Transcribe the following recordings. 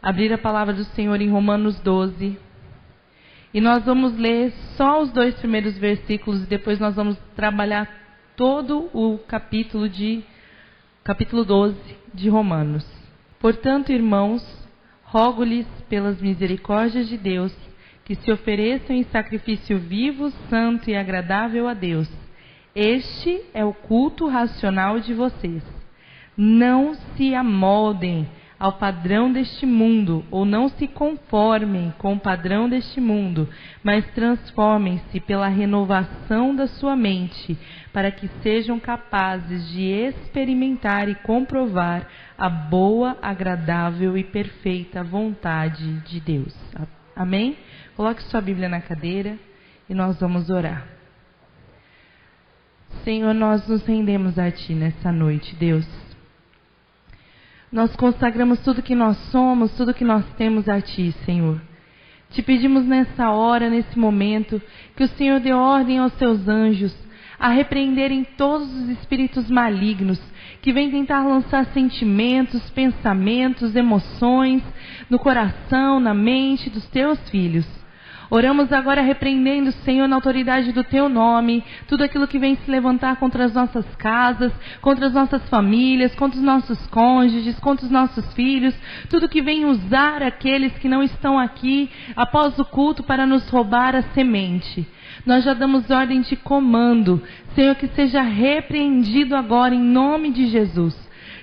abrir a palavra do Senhor em Romanos 12. E nós vamos ler só os 2 primeiros versículos e depois nós vamos trabalhar todo o capítulo 12 de Romanos. Portanto, irmãos, rogo-lhes pelas misericórdias de Deus que se ofereçam em sacrifício vivo, santo e agradável a Deus. Este é o culto racional de vocês. Não se amoldem ao padrão deste mundo, ou não se conformem com o padrão deste mundo, mas transformem-se pela renovação da sua mente, para que sejam capazes de experimentar e comprovar a boa, agradável e perfeita vontade de Deus. Amém? Coloque sua Bíblia na cadeira e nós vamos orar. Senhor, nós nos rendemos a Ti nessa noite, Deus. Nós consagramos tudo que nós somos, tudo que nós temos a Ti, Senhor. Te pedimos nessa hora, nesse momento, que o Senhor dê ordem aos Seus anjos a repreenderem todos os espíritos malignos que vêm tentar lançar sentimentos, pensamentos, emoções no coração, na mente dos Teus filhos. Oramos agora repreendendo, Senhor, na autoridade do Teu nome, tudo aquilo que vem se levantar contra as nossas casas, contra as nossas famílias, contra os nossos cônjuges, contra os nossos filhos, tudo que vem usar aqueles que não estão aqui após o culto para nos roubar a semente. Nós já damos ordem de comando, Senhor, que seja repreendido agora em nome de Jesus.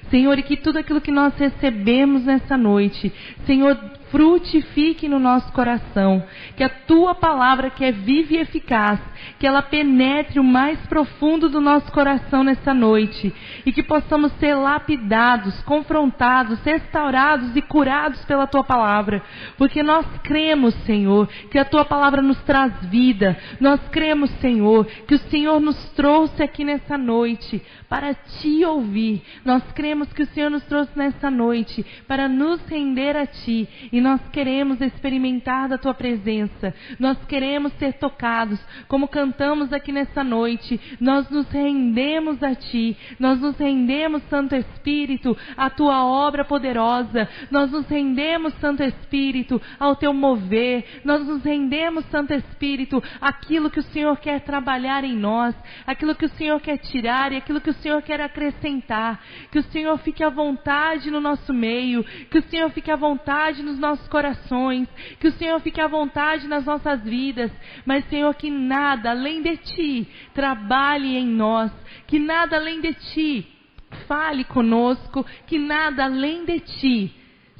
Senhor, e que tudo aquilo que nós recebemos nessa noite, Senhor, frutifique no nosso coração, que a Tua palavra, que é viva e eficaz, que ela penetre o mais profundo do nosso coração nessa noite, e que possamos ser lapidados, confrontados, restaurados e curados pela Tua palavra, porque nós cremos, Senhor, que a Tua palavra nos traz vida, nós cremos, Senhor, que o Senhor nos trouxe aqui nessa noite para Te ouvir, nós cremos que o Senhor nos trouxe nessa noite para nos render a Ti, e nós queremos experimentar da Tua presença, nós queremos ser tocados, como cantamos aqui nessa noite, nós nos rendemos a Ti, nós nos rendemos, Santo Espírito, à Tua obra poderosa, nós nos rendemos, Santo Espírito, ao Teu mover, nós nos rendemos, Santo Espírito, àquilo que o Senhor quer trabalhar em nós, aquilo que o Senhor quer tirar e aquilo que o Senhor quer acrescentar, que o Senhor fique à vontade no nosso meio, que o Senhor fique à vontade nos nossos corações, que o Senhor fique à vontade nas nossas vidas, mas, Senhor, que nada além de Ti trabalhe em nós, que nada além de Ti fale conosco, que nada além de Ti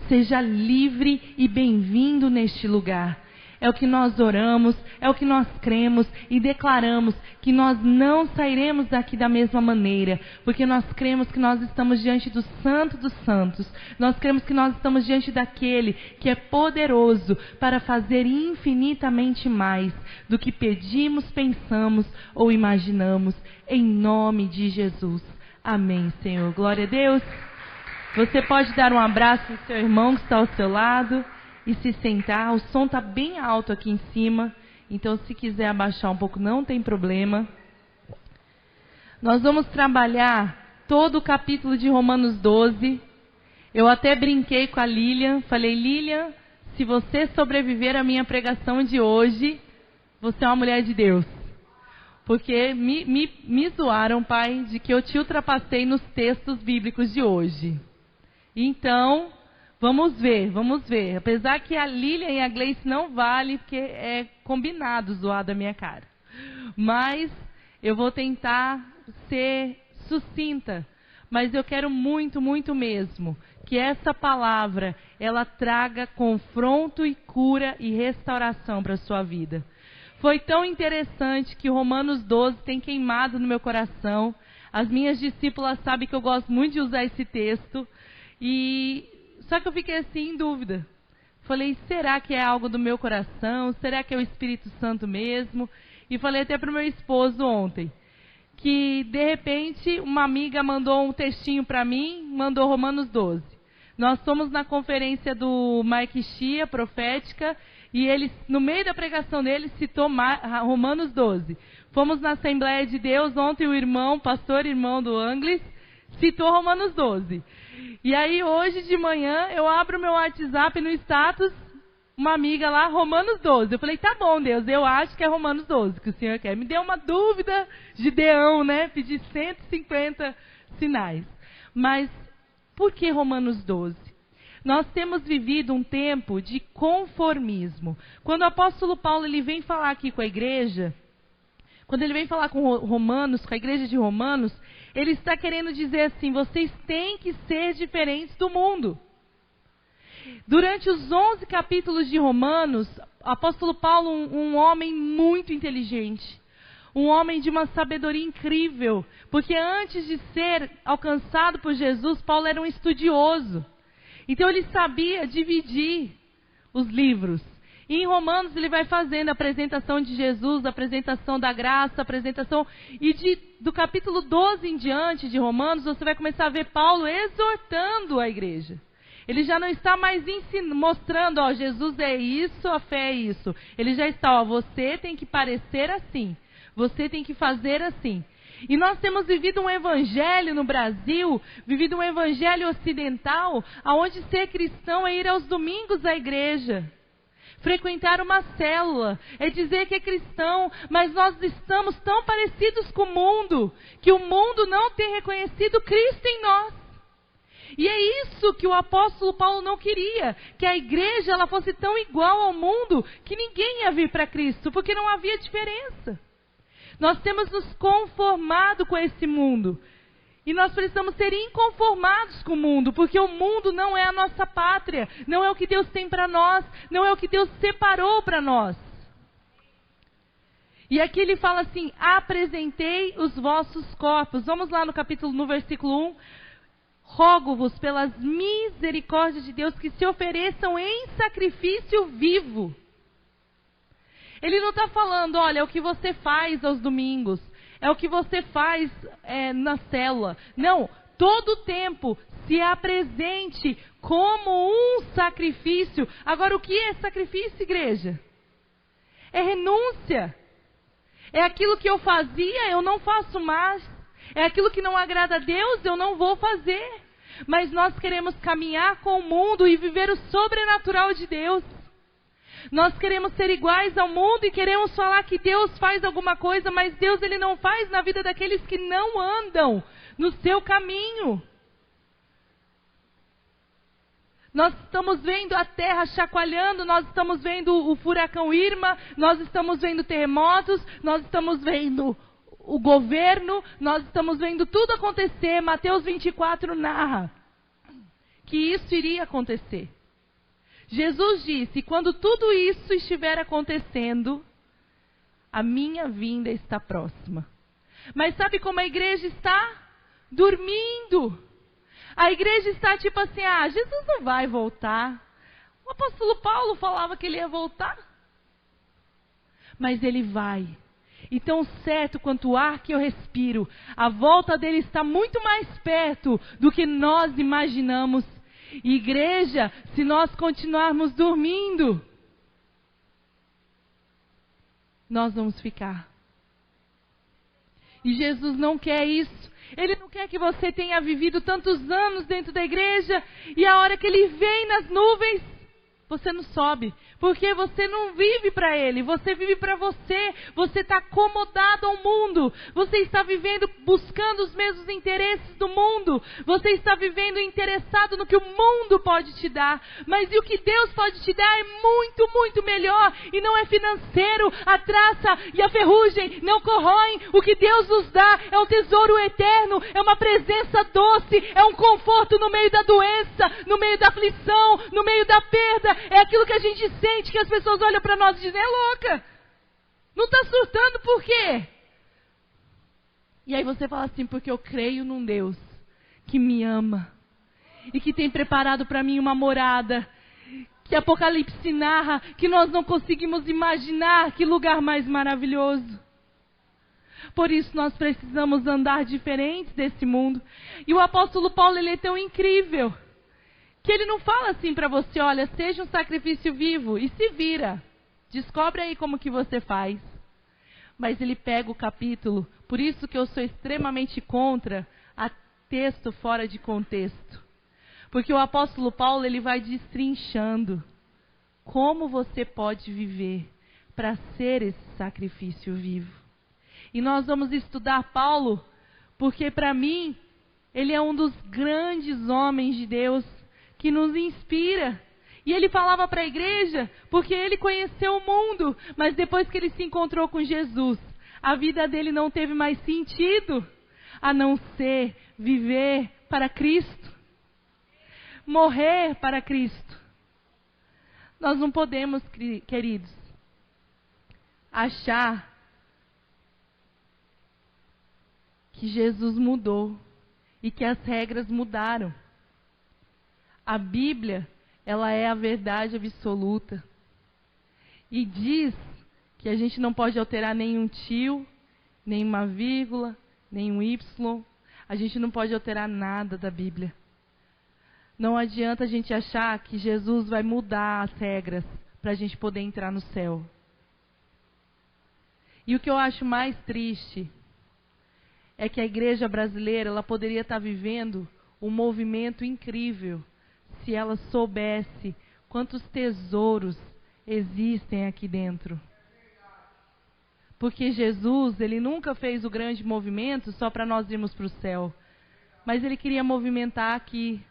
seja livre e bem-vindo neste lugar. É o que nós oramos, é o que nós cremos e declaramos que nós não sairemos daqui da mesma maneira, porque nós cremos que nós estamos diante do Santo dos Santos, nós cremos que nós estamos diante daquele que é poderoso para fazer infinitamente mais do que pedimos, pensamos ou imaginamos, em nome de Jesus. Amém, Senhor. Glória a Deus. Você pode dar um abraço no seu irmão que está ao seu lado e se sentar. O som está bem alto aqui em cima, então se quiser abaixar um pouco não tem problema. Nós vamos trabalhar todo o capítulo de Romanos 12. Eu até brinquei com a Lilian, falei: Lilian, se você sobreviver à minha pregação de hoje, você é uma mulher de Deus. Porque me zoaram, pai, de que eu te ultrapassei nos textos bíblicos de hoje. Então, vamos ver. Apesar que a Lilian e a Gleice não valem, porque é combinado zoar da minha cara. Mas eu vou tentar ser sucinta. Mas eu quero muito, muito mesmo que essa palavra, ela traga confronto e cura e restauração para a sua vida. Foi tão interessante que Romanos 12 tem queimado no meu coração. As minhas discípulas sabem que eu gosto muito de usar esse texto. Só que eu fiquei assim em dúvida. Falei: será que é algo do meu coração? Será que é o Espírito Santo mesmo? E falei até para o meu esposo ontem, que de repente uma amiga mandou um textinho para mim, mandou Romanos 12. Nós fomos na conferência do Mike Shea, profética, e ele, no meio da pregação dele, citou Romanos 12. Fomos na Assembleia de Deus, ontem o irmão, pastor irmão do Anglis, citou Romanos 12. E aí hoje de manhã eu abro meu WhatsApp no status, uma amiga lá, Romanos 12. Eu falei, tá bom, Deus, eu acho que é Romanos 12 que o Senhor quer. Me deu uma dúvida, Gideão, né? Pedi 150 sinais. Mas por que Romanos 12? Nós temos vivido um tempo de conformismo. Quando o apóstolo Paulo ele vem falar aqui com a igreja, quando ele vem falar com Romanos, com a igreja de Romanos, ele está querendo dizer assim, vocês têm que ser diferentes do mundo. Durante os 11 capítulos de Romanos, o apóstolo Paulo, um homem muito inteligente, um homem de uma sabedoria incrível, porque antes de ser alcançado por Jesus, Paulo era um estudioso. Então ele sabia dividir os livros. E em Romanos ele vai fazendo a apresentação de Jesus, a apresentação da graça, a apresentação... E do capítulo 12 em diante de Romanos, você vai começar a ver Paulo exortando a igreja. Ele já não está mais mostrando, ó, Jesus é isso, a fé é isso. Ele já está, ó, você tem que parecer assim. Você tem que fazer assim. E nós temos vivido um evangelho no Brasil, vivido um evangelho ocidental, onde ser cristão é ir aos domingos à igreja. Frequentar uma célula, é dizer que é cristão, mas nós estamos tão parecidos com o mundo, que o mundo não tem reconhecido Cristo em nós. E é isso que o apóstolo Paulo não queria, que a igreja ela fosse tão igual ao mundo, que ninguém ia vir para Cristo, porque não havia diferença. Nós temos nos conformado com esse mundo. E nós precisamos ser inconformados com o mundo, porque o mundo não é a nossa pátria, não é o que Deus tem para nós, não é o que Deus separou para nós. E aqui ele fala assim, apresentei os vossos corpos. Vamos lá no versículo 1. Rogo-vos pelas misericórdias de Deus que se ofereçam em sacrifício vivo. Ele não está falando, olha, é o que você faz aos domingos, é o que você faz na célula. Não, todo o tempo se apresente como um sacrifício. Agora, o que é sacrifício, igreja? É renúncia. É aquilo que eu fazia, eu não faço mais. É aquilo que não agrada a Deus, eu não vou fazer. Mas nós queremos caminhar com o mundo e viver o sobrenatural de Deus. Nós queremos ser iguais ao mundo e queremos falar que Deus faz alguma coisa, mas Deus ele não faz na vida daqueles que não andam no seu caminho. Nós estamos vendo a terra chacoalhando, nós estamos vendo o furacão Irma, nós estamos vendo terremotos, nós estamos vendo o governo, nós estamos vendo tudo acontecer. Mateus 24 narra que isso iria acontecer. Jesus disse, quando tudo isso estiver acontecendo, a minha vinda está próxima. Mas sabe como a igreja está? Dormindo. A igreja está tipo assim, Jesus não vai voltar. O apóstolo Paulo falava que ele ia voltar. Mas ele vai. E tão certo quanto o ar que eu respiro, a volta dele está muito mais perto do que nós imaginamos. Igreja, se nós continuarmos dormindo, nós vamos ficar. E Jesus não quer isso. Ele não quer que você tenha vivido tantos anos dentro da igreja e a hora que ele vem nas nuvens, você não sobe. Porque você não vive para Ele, você vive para você. Você está acomodado ao mundo. Você está vivendo, buscando os mesmos interesses do mundo. Você está vivendo interessado no que o mundo pode te dar. Mas e o que Deus pode te dar é muito, muito melhor. E não é financeiro. A traça e a ferrugem não corroem. O que Deus nos dá é um tesouro eterno. É uma presença doce. É um conforto no meio da doença, no meio da aflição, no meio da perda. É aquilo que a gente sente, que as pessoas olham para nós e dizem, é louca. Não está surtando por quê? E aí você fala assim, porque eu creio num Deus que me ama e que tem preparado para mim uma morada, que Apocalipse narra, que nós não conseguimos imaginar. Que lugar mais maravilhoso. Por isso nós precisamos andar diferentes desse mundo. E o apóstolo Paulo, ele é tão incrível que ele não fala assim para você, olha, seja um sacrifício vivo e se vira. Descobre aí como que você faz. Mas ele pega o capítulo, por isso que eu sou extremamente contra a texto fora de contexto. Porque o apóstolo Paulo, ele vai destrinchando como você pode viver para ser esse sacrifício vivo. E nós vamos estudar Paulo, porque para mim, ele é um dos grandes homens de Deus que nos inspira. E ele falava para a igreja, porque ele conheceu o mundo, mas depois que ele se encontrou com Jesus, a vida dele não teve mais sentido, a não ser viver para Cristo, morrer para Cristo. Nós não podemos, queridos, achar que Jesus mudou e que as regras mudaram. A Bíblia, ela é a verdade absoluta. E diz que a gente não pode alterar nenhum tio, nenhuma vírgula, nenhum Y. A gente não pode alterar nada da Bíblia. Não adianta a gente achar que Jesus vai mudar as regras para a gente poder entrar no céu. E o que eu acho mais triste é que a igreja brasileira, ela poderia estar vivendo um movimento incrível se ela soubesse quantos tesouros existem aqui dentro. Porque Jesus, ele nunca fez o grande movimento só para nós irmos para o céu. Mas ele queria movimentar aqui.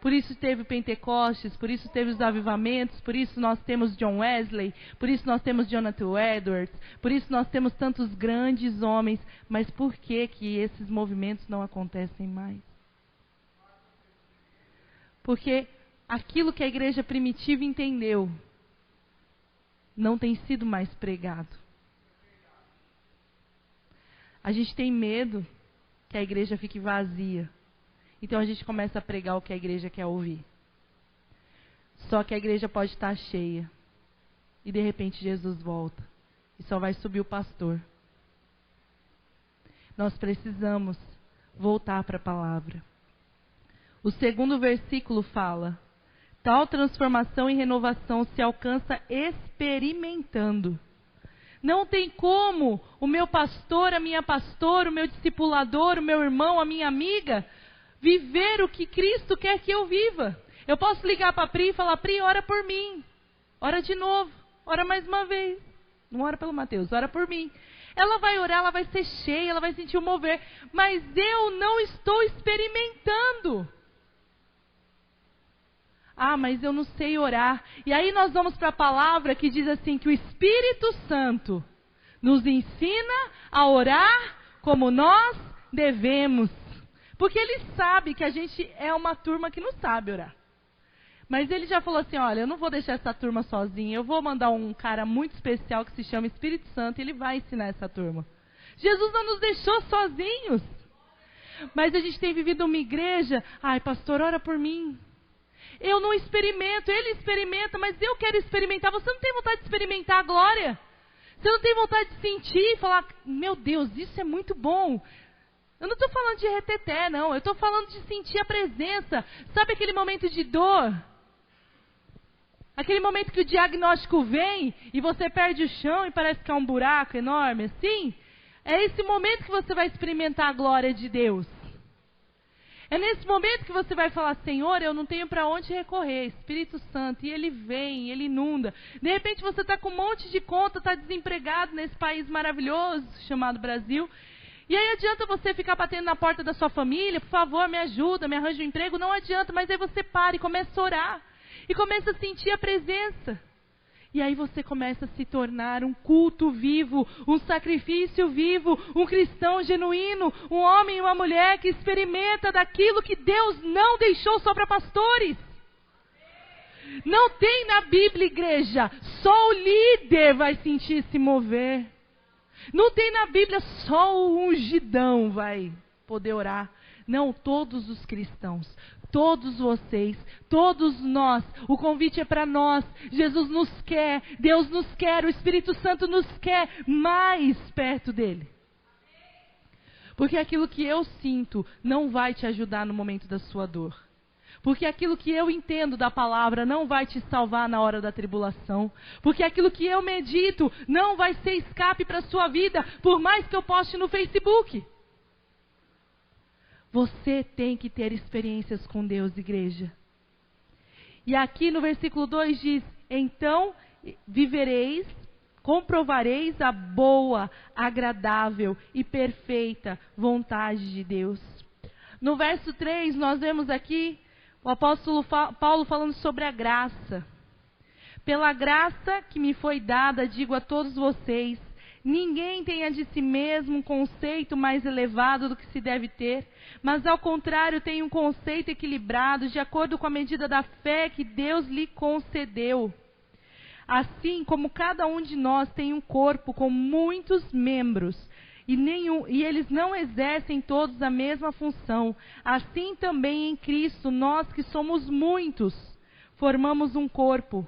Por isso teve Pentecostes, por isso teve os avivamentos, por isso nós temos John Wesley, por isso nós temos Jonathan Edwards, por isso nós temos tantos grandes homens. Mas por que que esses movimentos não acontecem mais? Porque aquilo que a igreja primitiva entendeu não tem sido mais pregado. A gente tem medo que a igreja fique vazia. Então a gente começa a pregar o que a igreja quer ouvir. Só que a igreja pode estar cheia. E de repente Jesus volta. E só vai subir o pastor. Nós precisamos voltar para a palavra. O segundo versículo fala: tal transformação e renovação se alcança experimentando. Não tem como o meu pastor, a minha pastora, o meu discipulador, o meu irmão, a minha amiga, viver o que Cristo quer que eu viva. Eu posso ligar para a Pri e falar: Pri, ora por mim. Ora de novo. Ora mais uma vez. Não ora pelo Mateus, ora por mim. Ela vai orar, ela vai ser cheia, ela vai sentir o mover. Mas eu não estou experimentando. Ah, mas eu não sei orar. E aí nós vamos para a palavra que diz assim, que o Espírito Santo nos ensina a orar como nós devemos. Porque ele sabe que a gente é uma turma que não sabe orar. Mas ele já falou assim: olha, eu não vou deixar essa turma sozinha. Eu vou mandar um cara muito especial que se chama Espírito Santo e ele vai ensinar essa turma. Jesus não nos deixou sozinhos. Mas a gente tem vivido uma igreja: ai, pastor, ora por mim. Eu não experimento, ele experimenta, mas eu quero experimentar. Você não tem vontade de experimentar a glória? Você não tem vontade de sentir e falar: meu Deus, isso é muito bom. Eu não estou falando de reteté, não. Eu estou falando de sentir a presença. Sabe aquele momento de dor? Aquele momento que o diagnóstico vem e você perde o chão e parece que é um buraco enorme, assim? É esse momento que você vai experimentar a glória de Deus. É nesse momento que você vai falar: Senhor, eu não tenho para onde recorrer, Espírito Santo. E ele vem, ele inunda. De repente você está com um monte de conta, está desempregado nesse país maravilhoso chamado Brasil. E aí adianta você ficar batendo na porta da sua família: por favor, me ajuda, me arranja um emprego. Não adianta, mas aí você para e começa a orar. E começa a sentir a presença. E aí você começa a se tornar um culto vivo, um sacrifício vivo, um cristão genuíno, um homem e uma mulher que experimenta daquilo que Deus não deixou só para pastores. Não tem na Bíblia, igreja, só o líder vai sentir se mover. Não tem na Bíblia só o ungidão vai poder orar. Não, todos os cristãos, todos vocês, todos nós. O convite é para nós. Jesus nos quer, Deus nos quer, o Espírito Santo nos quer mais perto dele. Porque aquilo que eu sinto não vai te ajudar no momento da sua dor. Porque aquilo que eu entendo da palavra não vai te salvar na hora da tribulação. Porque aquilo que eu medito não vai ser escape para a sua vida, por mais que eu poste no Facebook. Você tem que ter experiências com Deus, igreja. E aqui no versículo 2 diz: então vivereis, comprovareis a boa, agradável e perfeita vontade de Deus. No verso 3, nós vemos aqui o apóstolo Paulo falando sobre a graça. Pela graça que me foi dada, digo a todos vocês, ninguém tenha de si mesmo um conceito mais elevado do que se deve ter, mas ao contrário tenha um conceito equilibrado, de acordo com a medida da fé que Deus lhe concedeu. Assim como cada um de nós tem um corpo com muitos membros, e eles não exercem todos a mesma função, assim também em Cristo, nós que somos muitos, formamos um corpo,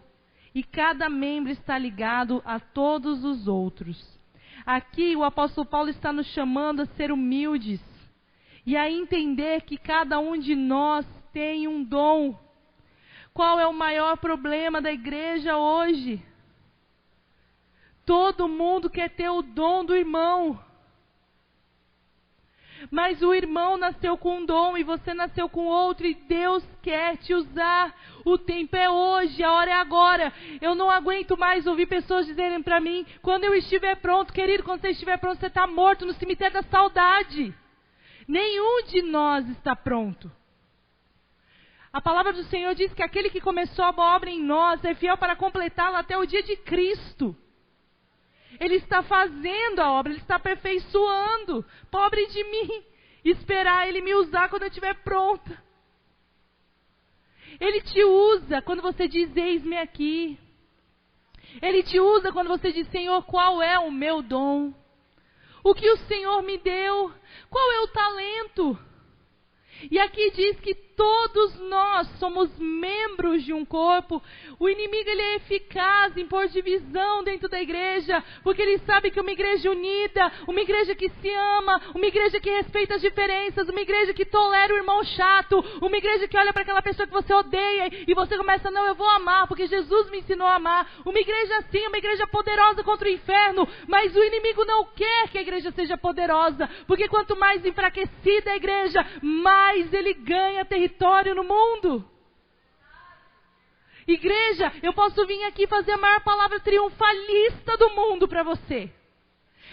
e cada membro está ligado a todos os outros. Aqui o apóstolo Paulo está nos chamando a ser humildes, e a entender que cada um de nós tem um dom. Qual é o maior problema da igreja hoje? Todo mundo quer ter o dom do irmão. Mas o irmão nasceu com um dom e você nasceu com outro, e Deus quer te usar. O tempo é hoje, a hora é agora. Eu não aguento mais ouvir pessoas dizerem para mim: quando eu estiver pronto. Querido, quando você estiver pronto, você está morto no cemitério da saudade. Nenhum de nós está pronto. A palavra do Senhor diz que aquele que começou a boa obra em nós é fiel para completá-la até o dia de Cristo. Ele está fazendo a obra, Ele está aperfeiçoando. Pobre de mim, esperar Ele me usar quando eu estiver pronta. Ele te usa quando você diz: eis-me aqui. Ele te usa quando você diz: Senhor, qual é o meu dom? O que o Senhor me deu? Qual é o talento? E aqui diz que todos nós somos membros de um corpo. O inimigo, ele é eficaz em pôr divisão dentro da igreja, porque ele sabe que uma igreja unida, uma igreja que se ama, uma igreja que respeita as diferenças, uma igreja que tolera o irmão chato, uma igreja que olha para aquela pessoa que você odeia e você começa: não, eu vou amar, porque Jesus me ensinou a amar. Uma igreja assim, uma igreja poderosa contra o inferno. Mas o inimigo não quer que a igreja seja poderosa, porque quanto mais enfraquecida a igreja, mais ele ganha território no mundo. Igreja, eu posso vir aqui fazer a maior palavra triunfalista do mundo para você.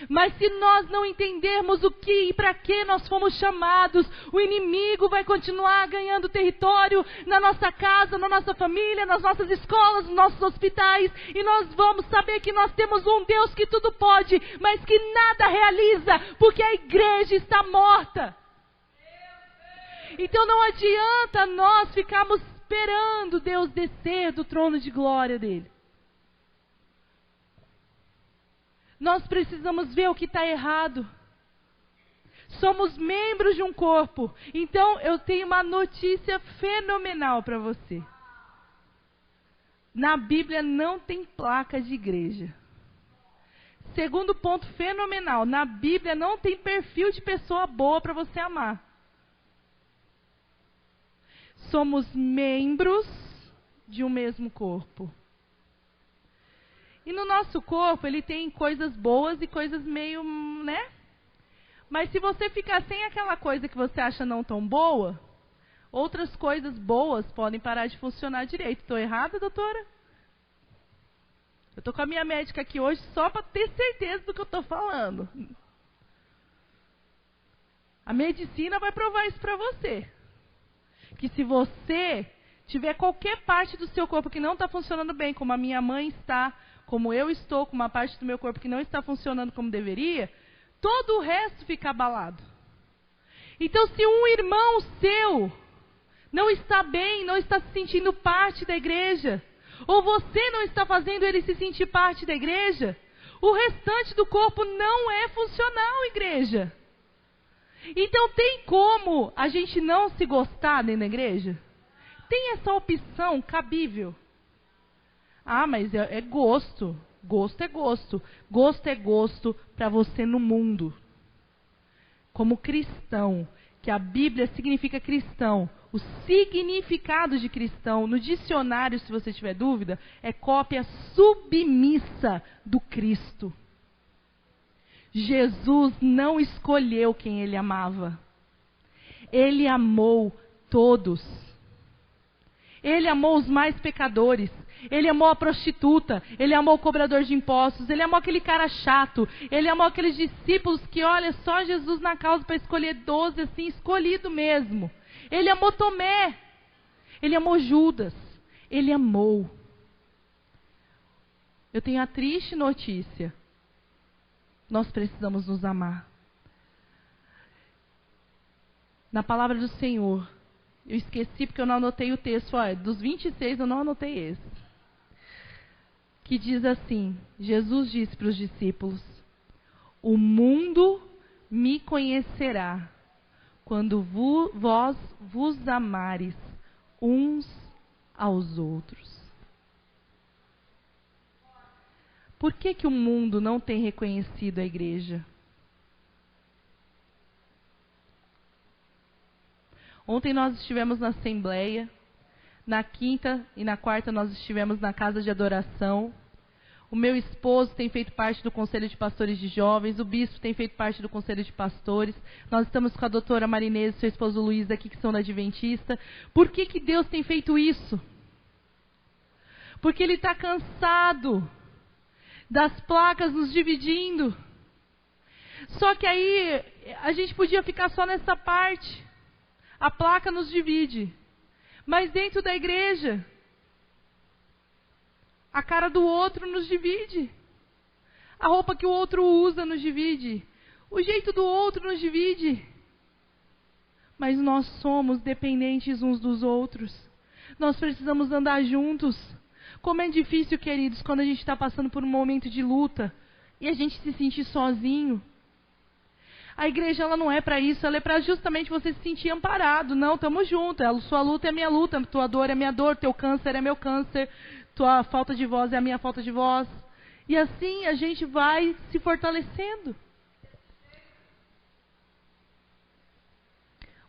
Mas se nós não entendermos o que e para que nós fomos chamados, o inimigo vai continuar ganhando território na nossa casa, na nossa família, nas nossas escolas, nos nossos hospitais. E nós vamos saber que nós temos um Deus que tudo pode, mas que nada realiza, porque a igreja está morta. Então não adianta nós ficarmos esperando Deus descer do trono de glória dele. Nós precisamos ver o que está errado. Somos membros de um corpo. Então eu tenho uma notícia fenomenal para você. Na Bíblia não tem placa de igreja. Segundo ponto fenomenal, na Bíblia não tem perfil de pessoa boa para você amar. Somos membros de um mesmo corpo. E no nosso corpo, ele tem coisas boas e coisas meio, né? Mas se você ficar sem aquela coisa que você acha não tão boa, outras coisas boas podem parar de funcionar direito. Estou errada, doutora? Eu estou com a minha médica aqui hoje só para ter certeza do que eu estou falando. A medicina vai provar isso para você. Que se você tiver qualquer parte do seu corpo que não está funcionando bem, como a minha mãe está, como eu estou, com uma parte do meu corpo que não está funcionando como deveria, todo o resto fica abalado. Então, se um irmão seu não está bem, não está se sentindo parte da igreja, ou você não está fazendo ele se sentir parte da igreja, o restante do corpo não é funcional, igreja. Então tem como a gente não se gostar dentro da igreja? Tem essa opção cabível. Ah, mas é gosto. Gosto é gosto. Gosto é gosto para você no mundo. Como cristão, que a Bíblia significa cristão. O significado de cristão, no dicionário, se você tiver dúvida, é cópia submissa do Cristo. Jesus não escolheu quem ele amava. Ele amou todos. Ele amou os mais pecadores. Ele amou a prostituta. Ele amou o cobrador de impostos. Ele amou aquele cara chato. Ele amou aqueles discípulos que, olha, só Jesus na causa para escolher 12, assim, escolhido mesmo. Ele amou Tomé. Ele amou Judas. Ele amou. Eu tenho a triste notícia. Nós precisamos nos amar. Na palavra do Senhor, eu esqueci porque eu não anotei o texto. Olha, dos 26 eu não anotei esse. Que diz assim, Jesus disse para os discípulos: o mundo me conhecerá quando vós vos amares uns aos outros. Por que que o mundo não tem reconhecido a igreja? Ontem nós estivemos na Assembleia, na quinta e na quarta nós estivemos na Casa de Adoração. O meu esposo tem feito parte do Conselho de Pastores de Jovens, o bispo tem feito parte do Conselho de Pastores. Nós estamos com a doutora Marinese e seu esposo Luiz aqui, que são da Adventista. Por que que Deus tem feito isso? Porque Ele está cansado das placas nos dividindo. Só que aí a gente podia ficar só nessa parte. A placa nos divide. Mas dentro da igreja, a cara do outro nos divide. A roupa que o outro usa nos divide. O jeito do outro nos divide. Mas nós somos dependentes uns dos outros. Nós precisamos andar juntos. Como é difícil, queridos, quando a gente está passando por um momento de luta e a gente se sentir sozinho. A igreja, ela não é para isso, ela é para justamente você se sentir amparado. Não, estamos juntos, a sua luta é a minha luta, tua dor é a minha dor, teu câncer é meu câncer, tua falta de voz é a minha falta de voz. E assim a gente vai se fortalecendo.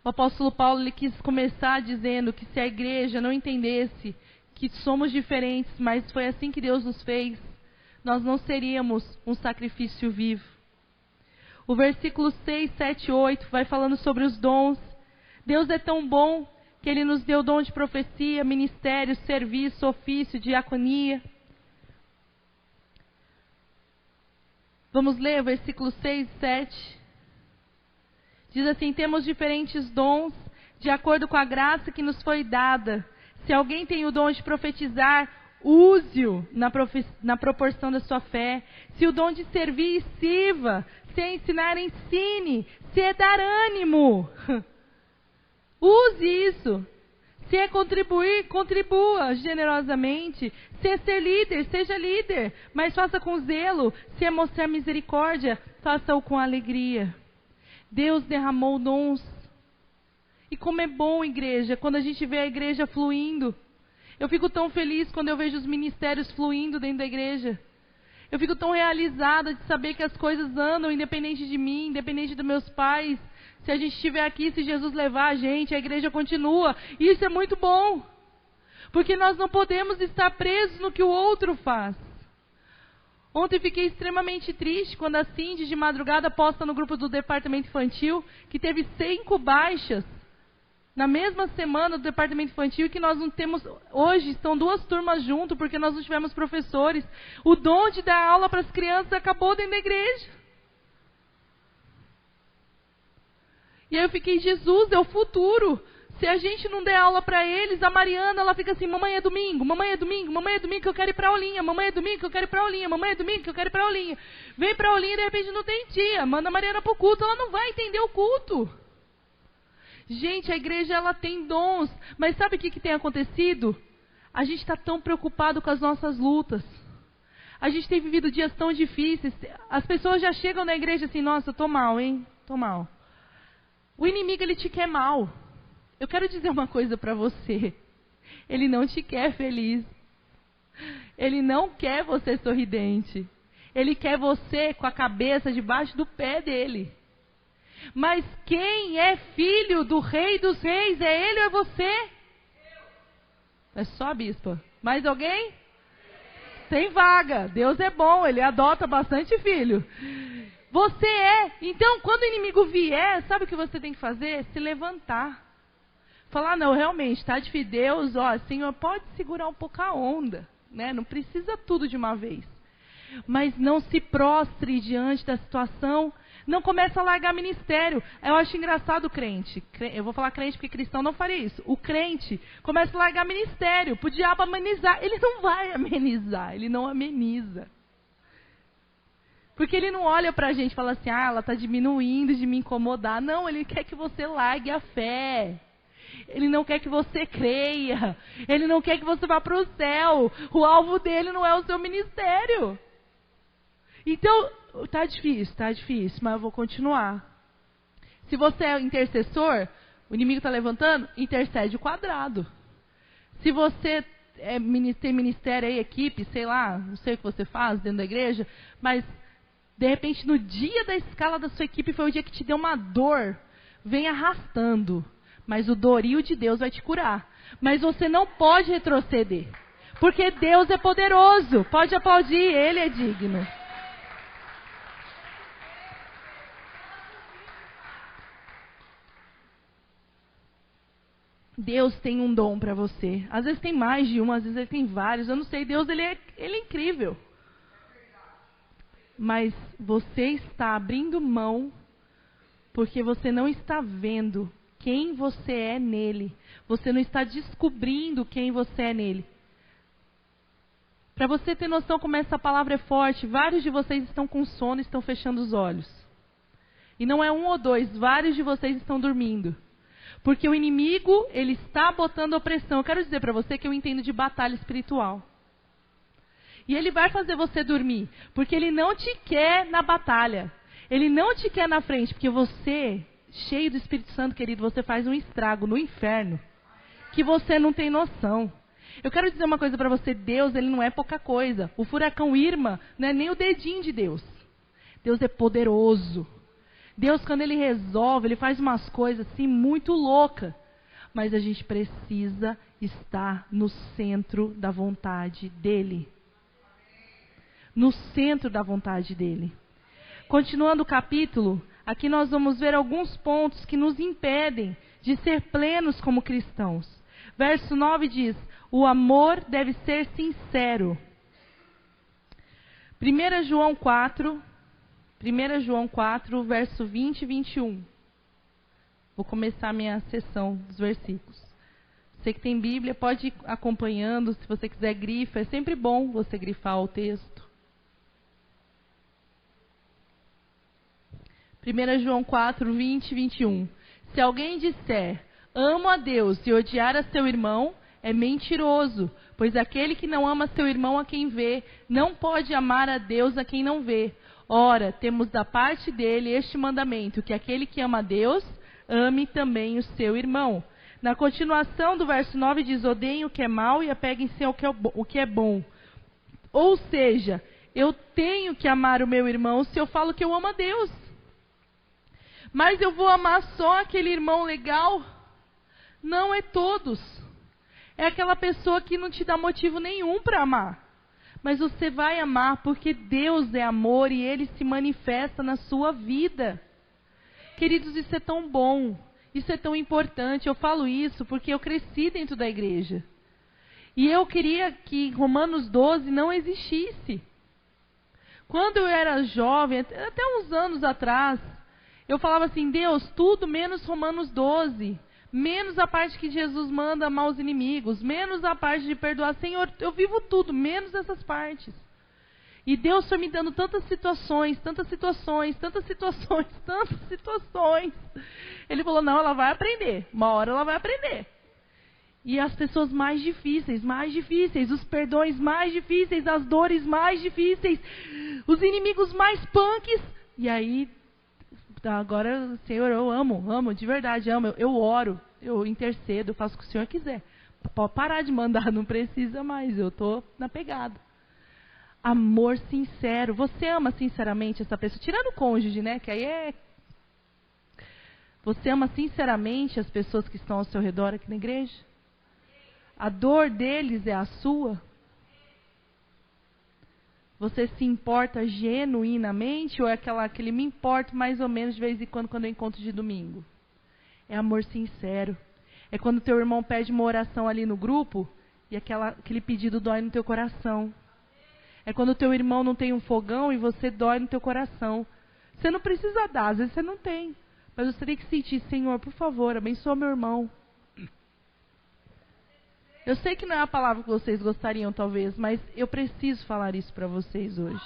O apóstolo Paulo, ele quis começar dizendo que se a igreja não entendesse que somos diferentes, mas foi assim que Deus nos fez, nós não seríamos um sacrifício vivo. O versículo 6, 7, 8 vai falando sobre os dons. Deus é tão bom que Ele nos deu dom de profecia, ministério, serviço, ofício, diaconia. Vamos ler o versículo 6 e 7. Diz assim: temos diferentes dons de acordo com a graça que nos foi dada. Se alguém tem o dom de profetizar, use-o na proporção da sua fé. Se o dom de servir, sirva. Se é ensinar, ensine. Se é dar ânimo, use isso. Se é contribuir, contribua generosamente. Se é ser líder, seja líder, mas faça com zelo. Se é mostrar misericórdia, faça-o com alegria. Deus derramou dons. E como é bom, igreja, quando a gente vê a igreja fluindo. Eu fico tão feliz quando eu vejo os ministérios fluindo dentro da igreja. Eu fico tão realizada de saber que as coisas andam independente de mim, independente dos meus pais. Se a gente estiver aqui, se Jesus levar a gente, a igreja continua. E isso é muito bom. Porque nós não podemos estar presos no que o outro faz. Ontem fiquei extremamente triste quando a Cindy de madrugada posta no grupo do departamento infantil que teve 5 baixas na mesma semana do departamento infantil e que nós não temos, hoje estão 2 turmas junto porque nós não tivemos professores. O dom de dar aula para as crianças acabou dentro da igreja. E aí eu fiquei, Jesus, é o futuro. Se a gente não der aula para eles, a Mariana, ela fica assim, mamãe é domingo, mamãe é domingo, mamãe é domingo que eu quero ir para a aulinha, mamãe é domingo que eu quero ir para a aulinha, mamãe é domingo que eu quero ir para a aulinha. Vem para a aulinha e de repente não tem tia, manda a Mariana para o culto, ela não vai entender o culto. Gente, a igreja, ela tem dons, mas sabe o que tem acontecido? A gente está tão preocupado com as nossas lutas. A gente tem vivido dias tão difíceis. As pessoas já chegam na igreja assim, nossa, eu tô mal, hein? Tô mal. O inimigo, ele te quer mal. Eu quero dizer uma coisa para você. Ele não te quer feliz. Ele não quer você sorridente. Ele quer você com a cabeça debaixo do pé dele. Mas quem é filho do Rei dos Reis? É ele ou é você? É só a bispa. Mais alguém? Tem vaga. Deus é bom, ele adota bastante filho. Você é. Então, quando o inimigo vier, sabe o que você tem que fazer? Se levantar. Falar, não, realmente, tá difícil. Deus, Senhor, pode segurar um pouco a onda, né? Não precisa tudo de uma vez. Mas não se prostre diante da situação. Não começa a largar ministério. Eu acho engraçado o crente. Eu vou falar crente porque cristão não faria isso. O crente começa a largar ministério para o diabo amenizar. Ele não vai amenizar, ele não ameniza. Porque ele não olha para a gente e fala assim, ela está diminuindo de me incomodar. Não, ele quer que você largue a fé. Ele não quer que você creia. Ele não quer que você vá para o céu. O alvo dele não é o seu ministério. Então, tá difícil, mas eu vou continuar. Se você é intercessor, o inimigo está levantando, intercede o quadrado. Se você tem ministério aí, equipe, sei lá, não sei o que você faz dentro da igreja, mas de repente no dia da escala da sua equipe foi o dia que te deu uma dor, vem arrastando. Mas o Doril de Deus vai te curar. Mas você não pode retroceder. Porque Deus é poderoso. Pode aplaudir, Ele é digno. Deus tem um dom para você. Às vezes tem mais de um, às vezes ele tem vários. Eu não sei, Deus ele é incrível. Mas você está abrindo mão porque você não está vendo quem você é nele. Você não está descobrindo quem você é nele. Para você ter noção como essa palavra é forte, vários de vocês estão com sono e estão fechando os olhos. E não é um ou dois, vários de vocês estão dormindo. Porque o inimigo, ele está botando opressão. Eu quero dizer para você que eu entendo de batalha espiritual. E ele vai fazer você dormir. Porque ele não te quer na batalha. Ele não te quer na frente. Porque você, cheio do Espírito Santo, querido, você faz um estrago no inferno. Que você não tem noção. Eu quero dizer uma coisa para você. Deus, ele não é pouca coisa. O furacão Irma não é nem o dedinho de Deus. Deus é poderoso. Deus, quando ele resolve, ele faz umas coisas assim muito loucas. Mas a gente precisa estar no centro da vontade dele. No centro da vontade dele. Continuando o capítulo, aqui nós vamos ver alguns pontos que nos impedem de ser plenos como cristãos. Verso 9 diz, o amor deve ser sincero. 1 João 4, verso 20 e 21. Vou começar a minha sessão dos versículos. Você que tem Bíblia, pode ir acompanhando. Se você quiser, grifa. É sempre bom você grifar o texto. 1 João 4, 20 e 21. Se alguém disser, amo a Deus e odiar a seu irmão, é mentiroso. Pois aquele que não ama seu irmão a quem vê, não pode amar a Deus a quem não vê. Ora, temos da parte dele este mandamento, que aquele que ama a Deus, ame também o seu irmão. Na continuação do verso 9 diz, odeiem o que é mal e apeguem-se ao o que é bom. Ou seja, eu tenho que amar o meu irmão se eu falo que eu amo a Deus. Mas eu vou amar só aquele irmão legal? Não é todos. É aquela pessoa que não te dá motivo nenhum para amar. Mas você vai amar porque Deus é amor e Ele se manifesta na sua vida. Queridos, isso é tão bom, isso é tão importante. Eu falo isso porque eu cresci dentro da igreja. E eu queria que Romanos 12 não existisse. Quando eu era jovem, até uns anos atrás, eu falava assim, Deus, tudo menos Romanos 12. Menos a parte que Jesus manda amar os inimigos, menos a parte de perdoar. Senhor, eu vivo tudo, menos essas partes. E Deus foi me dando tantas situações. Ele falou, não, ela vai aprender. Uma hora ela vai aprender. E as pessoas mais difíceis, os perdões mais difíceis, as dores mais difíceis, os inimigos mais punks. E aí, agora, Senhor, eu amo, de verdade, amo. Eu oro, eu intercedo, eu faço o que o Senhor quiser. Pode parar de mandar, não precisa mais, eu estou na pegada. Amor sincero. Você ama sinceramente essa pessoa? Tirando o cônjuge, né? Que aí é... Você ama sinceramente as pessoas que estão ao seu redor aqui na igreja? A dor deles é a sua? Você se importa genuinamente ou é aquele me importo mais ou menos de vez em quando eu encontro de domingo? É amor sincero. É quando teu irmão pede uma oração ali no grupo e aquele pedido dói no teu coração. É quando o teu irmão não tem um fogão e você dói no teu coração. Você não precisa dar, às vezes você não tem. Mas você tem que sentir, Senhor, por favor, abençoa meu irmão. Eu sei que não é a palavra que vocês gostariam, talvez, mas eu preciso falar isso para vocês hoje.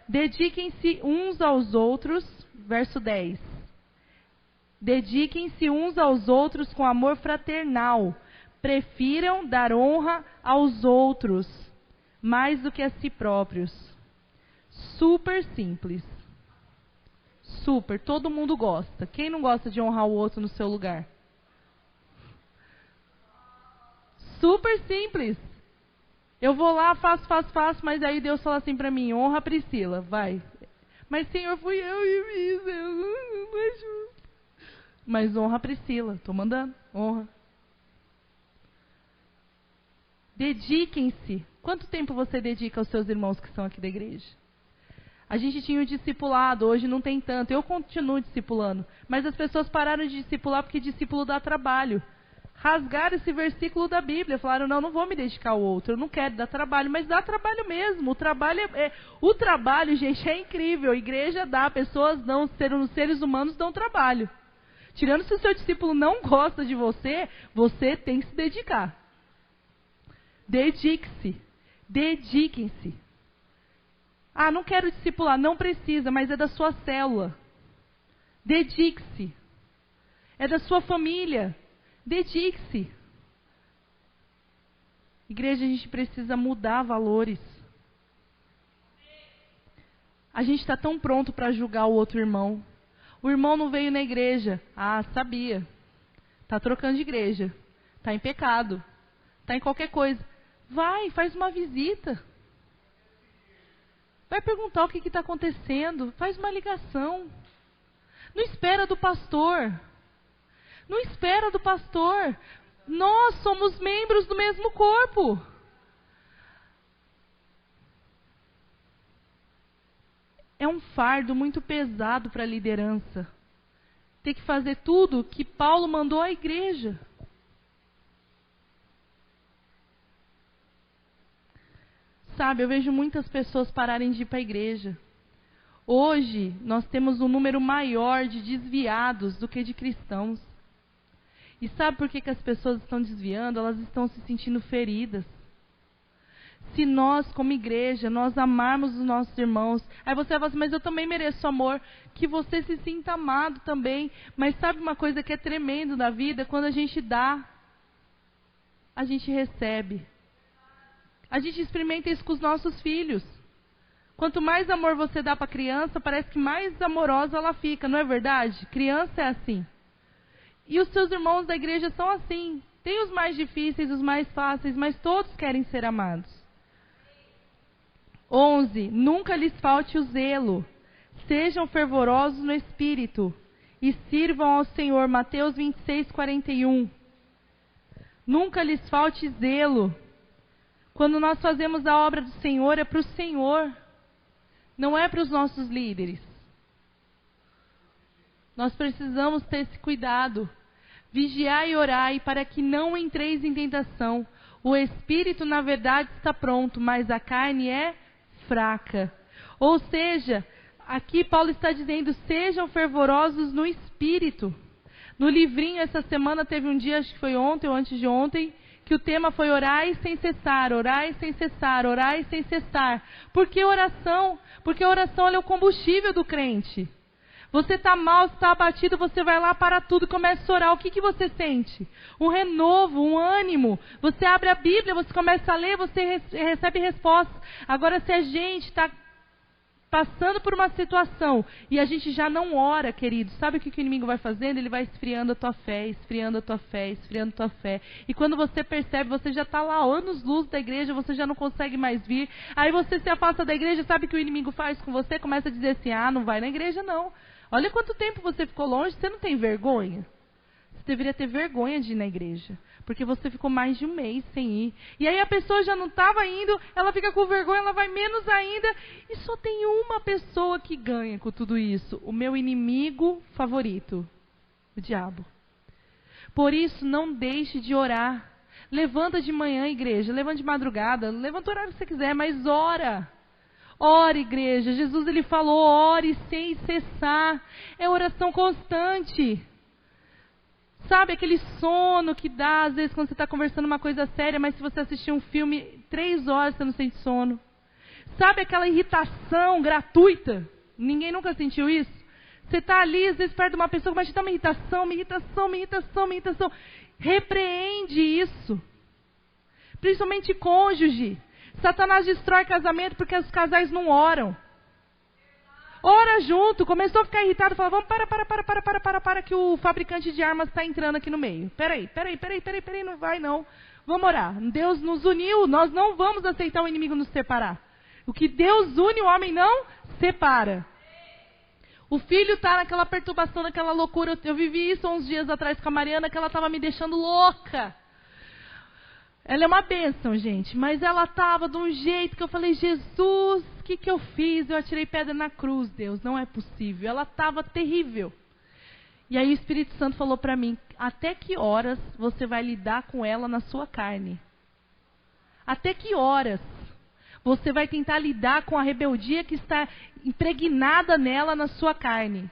Dediquem-se uns aos outros, verso 10. Dediquem-se uns aos outros com amor fraternal. Prefiram dar honra aos outros, mais do que a si próprios. Super simples. Super, todo mundo gosta. Quem não gosta de honrar o outro no seu lugar? Super simples. Eu vou lá, faço, mas aí Deus fala assim pra mim, honra a Priscila, vai. Mas Senhor, fui eu e fiz, não é justo. Mas honra a Priscila, estou mandando, honra. Dediquem-se. Quanto tempo você dedica aos seus irmãos que são aqui da igreja? A gente tinha o discipulado, hoje não tem tanto. Eu continuo discipulando. Mas as pessoas pararam de discipular porque discípulo dá trabalho. Rasgaram esse versículo da Bíblia. Falaram, não vou me dedicar ao outro. Eu não quero dar trabalho. Mas dá trabalho mesmo. O trabalho, gente, é incrível. A igreja dá, pessoas dão, os seres humanos dão trabalho. Tirando se o seu discípulo não gosta de você, você tem que se dedicar. Dedique-se. Dediquem-se. Ah, não quero discipular. Não precisa, mas é da sua célula. Dedique-se. É da sua família. Dedique-se. Igreja, a gente precisa mudar valores. A gente está tão pronto para julgar o outro irmão. O irmão não veio na igreja. Ah, sabia. Está trocando de igreja. Está em pecado. Está em qualquer coisa. Vai, faz uma visita. Vai perguntar o que está acontecendo. Faz uma ligação. Não espera do pastor. Não espera do pastor. Nós somos membros do mesmo corpo. É um fardo muito pesado para a liderança. Ter que fazer tudo que Paulo mandou à igreja. Sabe, eu vejo muitas pessoas pararem de ir para a igreja. Hoje, nós temos um número maior de desviados do que de cristãos. E sabe por que as pessoas estão desviando? Elas estão se sentindo feridas. Se nós, como igreja, nós amarmos os nossos irmãos, aí você vai falar assim, mas eu também mereço amor, que você se sinta amado também. Mas sabe uma coisa que é tremendo na vida? Quando a gente dá, a gente recebe. A gente experimenta isso com os nossos filhos. Quanto mais amor você dá para a criança, parece que mais amorosa ela fica, não é verdade? Criança é assim. E os seus irmãos da igreja são assim. Tem os mais difíceis, os mais fáceis, mas todos querem ser amados. 11. Nunca lhes falte o zelo. Sejam fervorosos no espírito e sirvam ao Senhor. Mateus 26, 41. Nunca lhes falte zelo. Quando nós fazemos a obra do Senhor, é para o Senhor. Não é para os nossos líderes. Nós precisamos ter esse cuidado. Vigiai e orai para que não entreis em tentação. O espírito, na verdade, está pronto, mas a carne é fraca. Ou seja, aqui Paulo está dizendo, sejam fervorosos no espírito. No livrinho, essa semana, teve um dia, acho que foi ontem ou antes de ontem, que o tema foi orai sem cessar, orai sem cessar, orai sem cessar. Por que oração? Porque a oração é o combustível do crente. Você está mal, está abatido, você vai lá para tudo e começa a orar. O que você sente? Um renovo, um ânimo. Você abre a Bíblia, você começa a ler, você recebe respostas. Agora, se a gente está passando por uma situação e a gente já não ora, querido, sabe o que o inimigo vai fazendo? Ele vai esfriando a tua fé, esfriando a tua fé, esfriando a tua fé. E quando você percebe, você já está lá anos-luz da igreja, você já não consegue mais vir. Aí você se afasta da igreja, sabe o que o inimigo faz com você? Começa a dizer assim, não vai na igreja não. Olha quanto tempo você ficou longe, você não tem vergonha? deveria ter vergonha de ir na igreja, porque você ficou mais de um mês sem ir. E aí a pessoa já não estava indo, ela fica com vergonha, ela vai menos ainda. E só tem uma pessoa que ganha com tudo isso: o meu inimigo favorito, o diabo. Por isso, não deixe de orar. Levanta de manhã, igreja, levanta de madrugada, levanta o horário que você quiser, mas ora. Ore, igreja. Jesus, ele falou, ore sem cessar. É oração constante. Sabe aquele sono que dá, às vezes, quando você está conversando uma coisa séria, mas se você assistir um filme 3 horas, você não sente sono. Sabe aquela irritação gratuita? Ninguém nunca sentiu isso? Você está ali, às vezes, perto de uma pessoa que vai te dar uma irritação. Repreende isso. Principalmente cônjuge. Satanás destrói casamento porque os casais não oram. Ora junto. Começou a ficar irritado. Falou, vamos, para que o fabricante de armas está entrando aqui no meio. Peraí, não vai não. Vamos orar. Deus nos uniu, nós não vamos aceitar o inimigo nos separar. O que Deus une, o homem não separa. O filho está naquela perturbação, naquela loucura. Eu vivi isso uns dias atrás com a Mariana, que ela estava me deixando louca. Ela é uma bênção, gente, mas ela estava de um jeito que eu falei, Jesus, o que eu fiz? Eu atirei pedra na cruz, Deus, não é possível. Ela estava terrível. E aí o Espírito Santo falou para mim, até que horas você vai lidar com ela na sua carne? Até que horas você vai tentar lidar com a rebeldia que está impregnada nela na sua carne?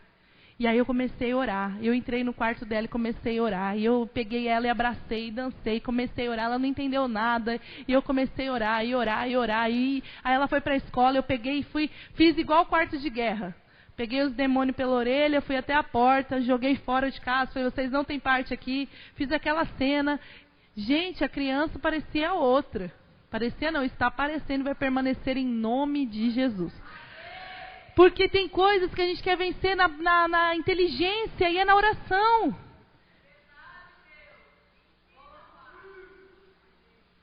E aí eu comecei a orar. Eu entrei no quarto dela e comecei a orar. E eu peguei ela e abracei e dancei. Comecei a orar. Ela não entendeu nada. E eu comecei a orar e orar e orar. E aí ela foi para a escola. Eu peguei e fui. Fiz igual quarto de guerra. Peguei os demônios pela orelha. Fui até a porta. Joguei fora de casa. Falei, vocês não têm parte aqui. Fiz aquela cena. Gente, a criança parecia outra. Parecia não. Está aparecendo e vai permanecer em nome de Jesus. Porque tem coisas que a gente quer vencer na inteligência e é na oração.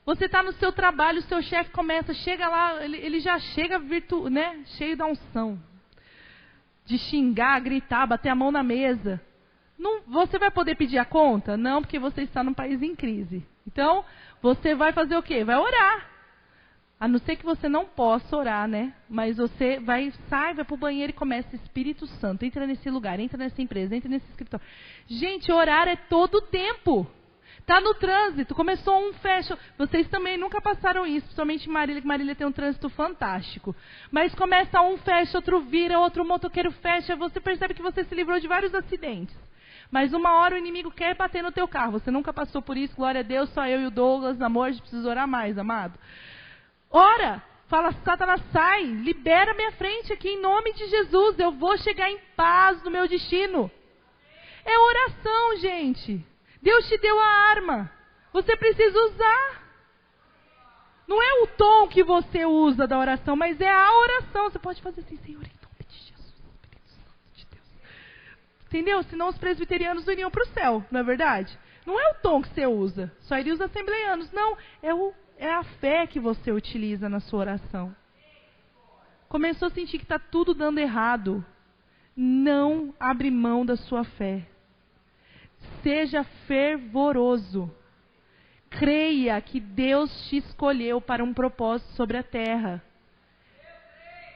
Você está no seu trabalho, o seu chefe chega lá, ele já chega cheio da unção. De xingar, gritar, bater a mão na mesa. Não, você vai poder pedir a conta? Não, porque você está num país em crise. Então, você vai fazer o quê? Vai orar. A não ser que você não possa orar, né? Mas você vai para o banheiro e começa, Espírito Santo, entra nesse lugar, entra nessa empresa, entra nesse escritório. Gente, orar é todo o tempo. Está no trânsito, começou um, fecha. Vocês também nunca passaram isso, principalmente Marília, que Marília tem um trânsito fantástico. Mas começa um, fecha, outro vira, outro motoqueiro fecha. Você percebe que você se livrou de vários acidentes. Mas uma hora o inimigo quer bater no teu carro. Você nunca passou por isso, glória a Deus, só eu e o Douglas, amor, a gente precisa orar mais, amado. Ora, fala, Satanás, sai, libera minha frente aqui em nome de Jesus, eu vou chegar em paz no meu destino. É oração, gente. Deus te deu a arma, você precisa usar. Não é o tom que você usa da oração, mas é a oração. Você pode fazer assim, Senhor, em nome de Jesus, Espírito Santo de Deus. Entendeu? Senão os presbiterianos não iriam para o céu, não é verdade? Não é o tom que você usa, só iria os assembleianos. Não, é a fé que você utiliza na sua oração. Começou a sentir que está tudo dando errado. Não abre mão da sua fé. Seja fervoroso. Creia que Deus te escolheu para um propósito sobre a terra.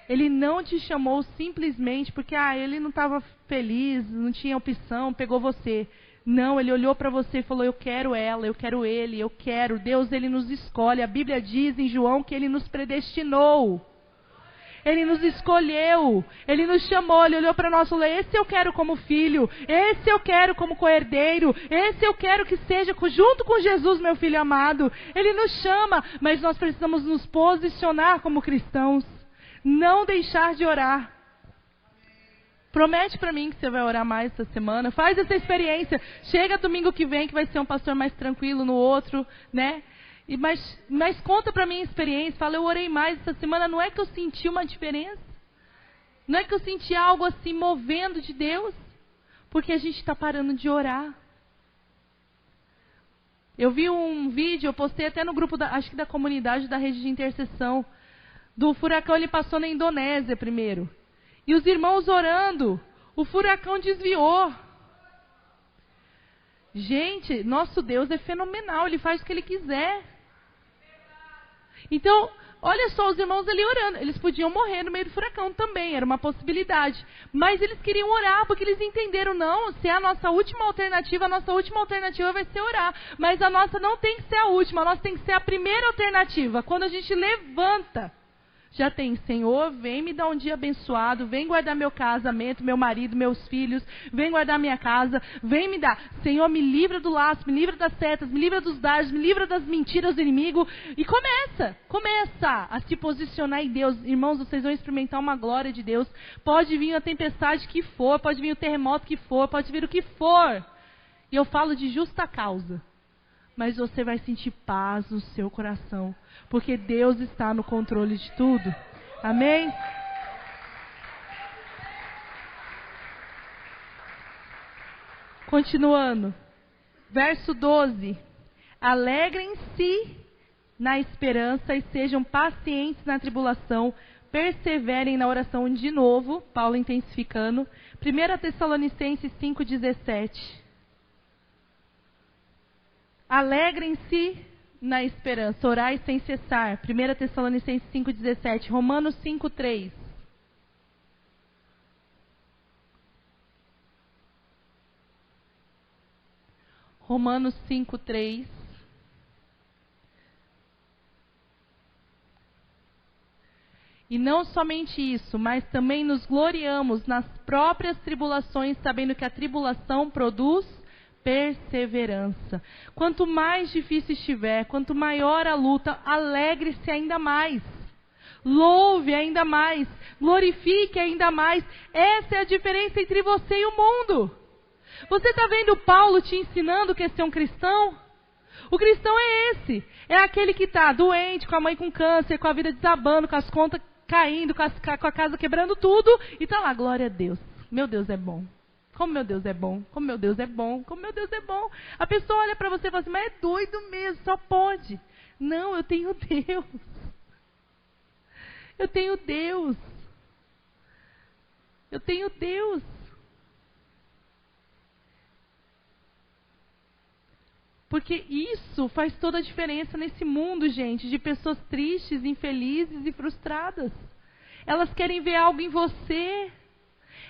Ele não te chamou simplesmente porque ele não estava feliz, não tinha opção, pegou você. Não, ele olhou para você e falou, eu quero ela, eu quero ele, eu quero. Deus, ele nos escolhe. A Bíblia diz em João que ele nos predestinou. Ele nos escolheu. Ele nos chamou, ele olhou para nós e falou, esse eu quero como filho. Esse eu quero como co-herdeiro. Esse eu quero que seja junto com Jesus, meu filho amado. Ele nos chama, mas nós precisamos nos posicionar como cristãos. Não deixar de orar. Promete para mim que você vai orar mais essa semana. Faz essa experiência. Chega domingo que vem, que vai ser um pastor mais tranquilo no outro, né? Mas conta para mim a experiência. Fala, eu orei mais essa semana. Não é que eu senti uma diferença? Não é que eu senti algo assim movendo de Deus? Porque a gente está parando de orar. Eu vi um vídeo, eu postei até no grupo, acho que da comunidade da rede de intercessão. Do furacão, ele passou na Indonésia primeiro. E os irmãos orando, o furacão desviou. Gente, nosso Deus é fenomenal, Ele faz o que Ele quiser. Então, olha só os irmãos ali orando. Eles podiam morrer no meio do furacão também, era uma possibilidade. Mas eles queriam orar, porque eles entenderam, não, se é a nossa última alternativa vai ser orar. Mas a nossa não tem que ser a última, a nossa tem que ser a primeira alternativa. Quando a gente levanta, já tem, Senhor, vem me dar um dia abençoado, vem guardar meu casamento, meu marido, meus filhos, vem guardar minha casa, vem me dar. Senhor, me livra do laço, me livra das setas, me livra dos dardos, me livra das mentiras do inimigo. E começa a se posicionar em Deus. Irmãos, vocês vão experimentar uma glória de Deus. Pode vir a tempestade que for, pode vir o terremoto que for, pode vir o que for. E eu falo de justa causa. Mas você vai sentir paz no seu coração, porque Deus está no controle de tudo. Amém? Continuando. Verso 12. Alegrem-se na esperança e sejam pacientes na tribulação, perseverem na oração. De novo, Paulo intensificando. 1 Tessalonicenses 5,17. Alegrem-se na esperança, orai sem cessar. 1 Tessalonicenses 5,17. Romanos 5,3. Romanos 5,3. E não somente isso, mas também nos gloriamos nas próprias tribulações, sabendo que a tribulação produz perseverança. Quanto mais difícil estiver, quanto maior a luta, alegre-se ainda mais. Louve ainda mais. Glorifique ainda mais. Essa é a diferença entre você e o mundo. Você está vendo Paulo te ensinando o que é ser um cristão? O cristão é esse. É aquele que está doente, com a mãe com câncer, com a vida desabando, com as contas caindo, com a casa quebrando tudo. E está lá, glória a Deus. Meu Deus é bom. Como meu Deus é bom, como meu Deus é bom, como meu Deus é bom. A pessoa olha para você e fala assim, mas é doido mesmo, só pode. Não, eu tenho Deus. Eu tenho Deus. Eu tenho Deus. Porque isso faz toda a diferença nesse mundo, gente, de pessoas tristes, infelizes e frustradas. Elas querem ver algo em você.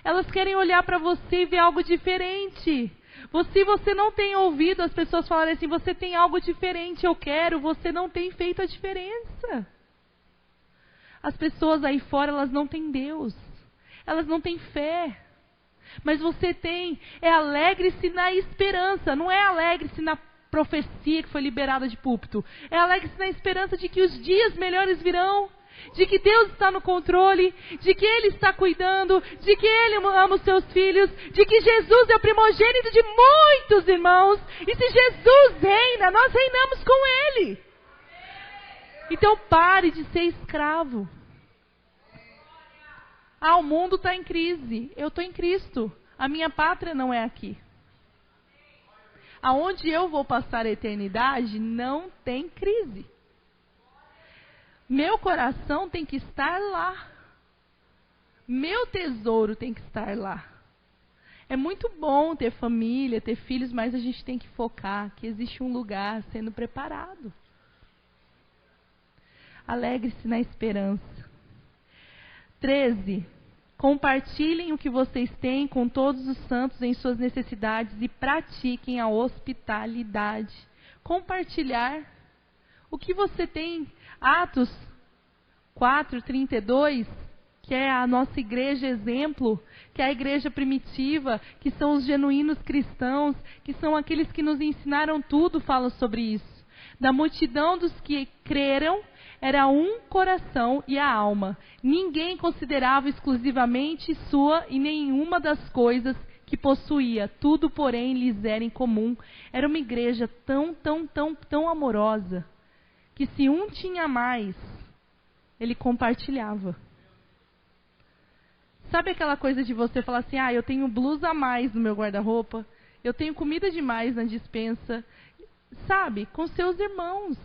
Elas querem olhar para você e ver algo diferente. Se você não tem ouvido as pessoas falarem assim, você tem algo diferente, eu quero, você não tem feito a diferença. As pessoas aí fora, elas não têm Deus. Elas não têm fé. Mas você tem, alegre-se na esperança, não é alegre-se na profecia que foi liberada de púlpito. É alegre-se na esperança de que os dias melhores virão. De que Deus está no controle, de que Ele está cuidando, de que Ele ama os seus filhos, de que Jesus é o primogênito de muitos irmãos. E se Jesus reina, nós reinamos com Ele. Então pare de ser escravo. O mundo está em crise. Eu estou em Cristo. A minha pátria não é aqui. Aonde eu vou passar a eternidade não tem crise. Meu coração tem que estar lá. Meu tesouro tem que estar lá. É muito bom ter família, ter filhos, mas a gente tem que focar que existe um lugar sendo preparado. Alegre-se na esperança. 13. Compartilhem o que vocês têm com todos os santos em suas necessidades e pratiquem a hospitalidade. Compartilhar o que você tem. Atos 4:32, que é a nossa igreja exemplo, que é a igreja primitiva, que são os genuínos cristãos, que são aqueles que nos ensinaram tudo, fala sobre isso. Da multidão dos que creram, era um coração e a alma. Ninguém considerava exclusivamente sua e nenhuma das coisas que possuía. Tudo, porém, lhes era em comum. Era uma igreja tão amorosa, que se um tinha mais, ele compartilhava. Sabe aquela coisa de você falar assim, eu tenho blusa a mais no meu guarda-roupa, eu tenho comida demais na despensa, sabe, com seus irmãos.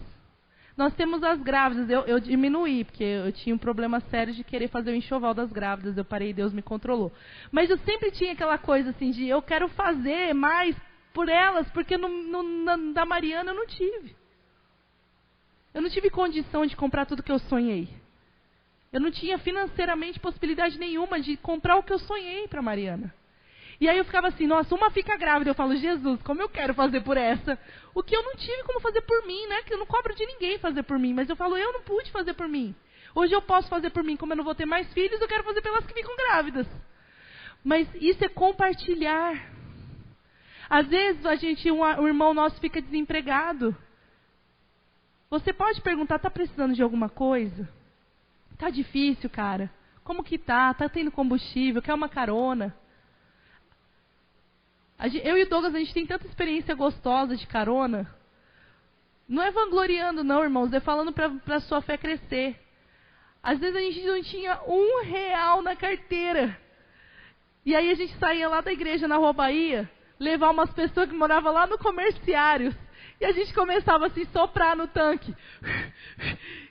Nós temos as grávidas, eu diminuí, porque eu tinha um problema sério de querer fazer o enxoval das grávidas, eu parei e Deus me controlou. Mas eu sempre tinha aquela coisa assim de, eu quero fazer mais por elas, porque da Mariana eu não tive. Eu não tive condição de comprar tudo que eu sonhei. Eu não tinha financeiramente possibilidade nenhuma de comprar o que eu sonhei para Mariana. E aí eu ficava assim, nossa, uma fica grávida. Eu falo, Jesus, como eu quero fazer por essa? O que eu não tive como fazer por mim, né? Que eu não cobro de ninguém fazer por mim. Mas eu falo, eu não pude fazer por mim. Hoje eu posso fazer por mim. Como eu não vou ter mais filhos, eu quero fazer pelas que ficam grávidas. Mas isso é compartilhar. Às vezes um irmão nosso fica desempregado. Você pode perguntar, está precisando de alguma coisa? Está difícil, cara? Como que tá? Está tendo combustível? Quer uma carona? Eu e o Douglas, a gente tem tanta experiência gostosa de carona. Não é vangloriando não, irmãos, é falando para a sua fé crescer. Às vezes a gente não tinha R$1 na carteira. E aí a gente saía lá da igreja na Rua Bahia, levar umas pessoas que moravam lá no Comerciários. E a gente começava assim, soprar no tanque.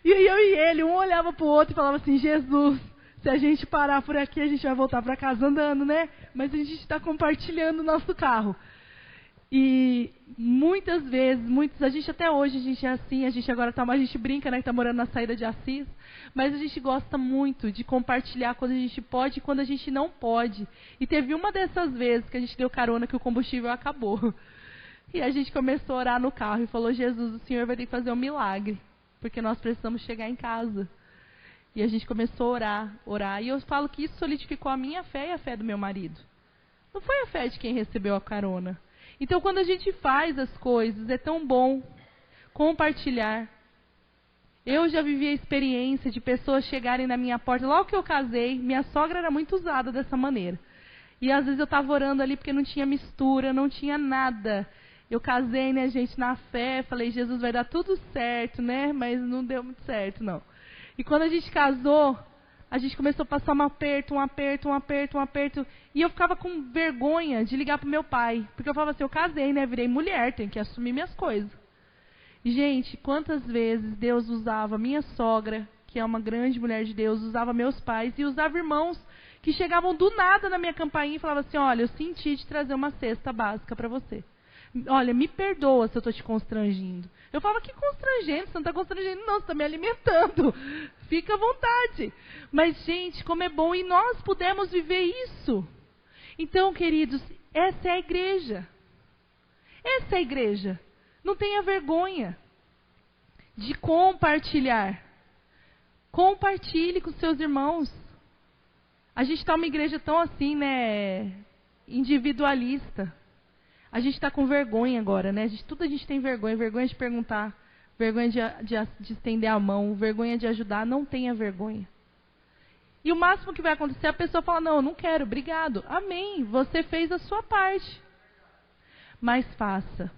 E eu e ele, um olhava para o outro e falava assim, Jesus, se a gente parar por aqui, a gente vai voltar para casa andando, né? Mas a gente está compartilhando o nosso carro. E muitas vezes, a gente até hoje, a gente é assim, a gente agora a gente brinca, né, que está morando na saída de Assis, mas a gente gosta muito de compartilhar quando a gente pode e quando a gente não pode. E teve uma dessas vezes que a gente deu carona que o combustível acabou. E a gente começou a orar no carro e falou, Jesus, o Senhor vai ter que fazer um milagre, porque nós precisamos chegar em casa. E a gente começou a orar. E eu falo que isso solidificou a minha fé e a fé do meu marido. Não foi a fé de quem recebeu a carona. Então, quando a gente faz as coisas, é tão bom compartilhar. Eu já vivi a experiência de pessoas chegarem na minha porta. Logo que eu casei, minha sogra era muito usada dessa maneira. E às vezes eu estava orando ali porque não tinha mistura, não tinha nada. Eu casei, né, gente, na fé. Falei, Jesus, vai dar tudo certo, né? Mas não deu muito certo, não. E quando a gente casou, a gente começou a passar um aperto. E eu ficava com vergonha de ligar pro meu pai. Porque eu falava assim, eu casei, né? Virei mulher, tenho que assumir minhas coisas. E, gente, quantas vezes Deus usava minha sogra, que é uma grande mulher de Deus, usava meus pais e usava irmãos que chegavam do nada na minha campainha e falavam assim, olha, eu senti de trazer uma cesta básica para você. Olha, me perdoa se eu estou te constrangindo. Eu falava, que constrangendo? Você não está constrangendo, não. Você está me alimentando. Fica à vontade. Mas, gente, como é bom. E nós pudemos viver isso. Então, queridos, essa é a igreja. Essa é a igreja. Não tenha vergonha de compartilhar. Compartilhe com seus irmãos. A gente está uma igreja tão assim, né? Individualista. A gente está com vergonha agora, né? Tudo a gente tem vergonha. Vergonha de perguntar, vergonha de estender a mão, vergonha de ajudar. Não tenha vergonha. E o máximo que vai acontecer é a pessoa falar, não, eu não quero, obrigado. Amém, você fez a sua parte. Mas faça.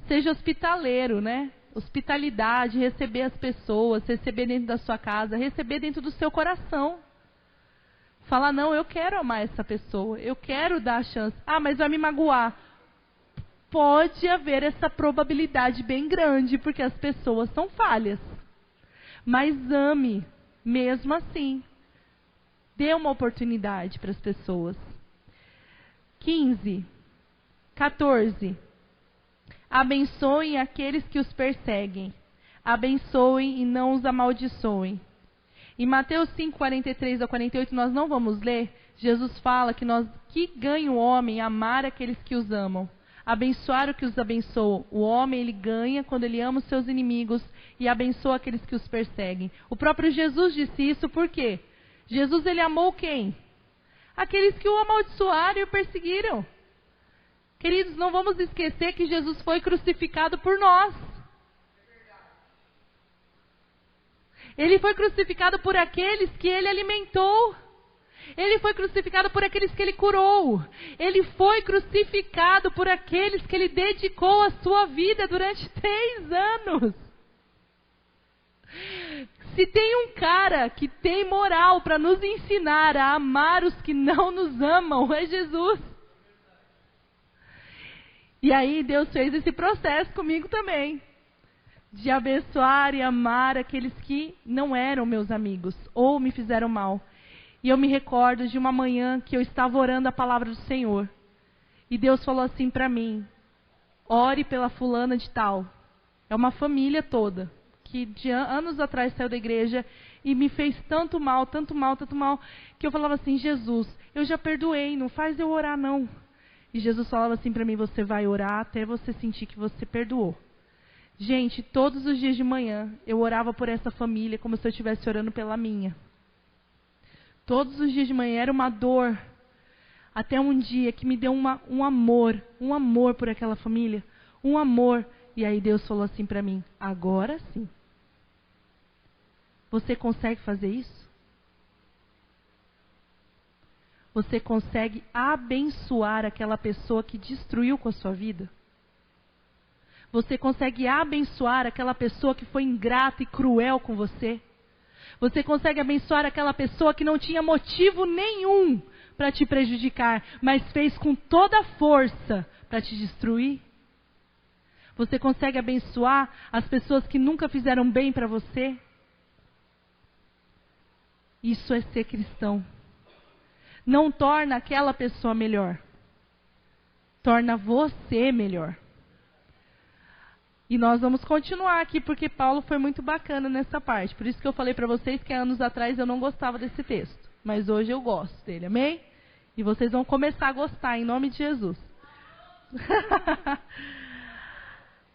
Seja hospitaleiro, né? Hospitalidade, receber as pessoas, receber dentro da sua casa, receber dentro do seu coração. Falar, não, eu quero amar essa pessoa, eu quero dar a chance. Ah, mas vai me magoar. Pode haver essa probabilidade bem grande, porque as pessoas são falhas. Mas ame, mesmo assim. Dê uma oportunidade para as pessoas. 14. Abençoem aqueles que os perseguem. Abençoem e não os amaldiçoem. Em Mateus 5, 43 a 48, nós não vamos ler. Jesus fala que ganha o homem amar aqueles que os amam. Abençoar o que os abençoam. O homem, ele ganha quando ele ama os seus inimigos e abençoa aqueles que os perseguem. O próprio Jesus disse isso por quê? Jesus, ele amou quem? Aqueles que o amaldiçoaram e o perseguiram. Queridos, não vamos esquecer que Jesus foi crucificado por nós. Ele foi crucificado por aqueles que ele alimentou. Ele foi crucificado por aqueles que ele curou. Ele foi crucificado por aqueles que ele dedicou a sua vida durante 3 anos. Se tem um cara que tem moral para nos ensinar a amar os que não nos amam, é Jesus. E aí Deus fez esse processo comigo também. De abençoar e amar aqueles que não eram meus amigos ou me fizeram mal. E eu me recordo de uma manhã que eu estava orando a palavra do Senhor. E Deus falou assim para mim: ore pela fulana de tal. É uma família toda, que de anos atrás saiu da igreja e me fez tanto mal, tanto mal, tanto mal, que eu falava assim: Jesus, eu já perdoei, não faz eu orar não. E Jesus falava assim para mim: você vai orar até você sentir que você perdoou. Gente, todos os dias de manhã eu orava por essa família como se eu estivesse orando pela minha. Todos os dias de manhã era uma dor. Até um dia que me deu um amor por aquela família, um amor. E aí Deus falou assim para mim: agora sim. Você consegue fazer isso? Você consegue abençoar aquela pessoa que destruiu com a sua vida? Você consegue abençoar aquela pessoa que foi ingrata e cruel com você? Você consegue abençoar aquela pessoa que não tinha motivo nenhum para te prejudicar, mas fez com toda a força para te destruir? Você consegue abençoar as pessoas que nunca fizeram bem para você? Isso é ser cristão. Não torna aquela pessoa melhor. Torna você melhor. E nós vamos continuar aqui, porque Paulo foi muito bacana nessa parte. Por isso que eu falei para vocês que há anos atrás eu não gostava desse texto. Mas hoje eu gosto dele, amém? E vocês vão começar a gostar, em nome de Jesus.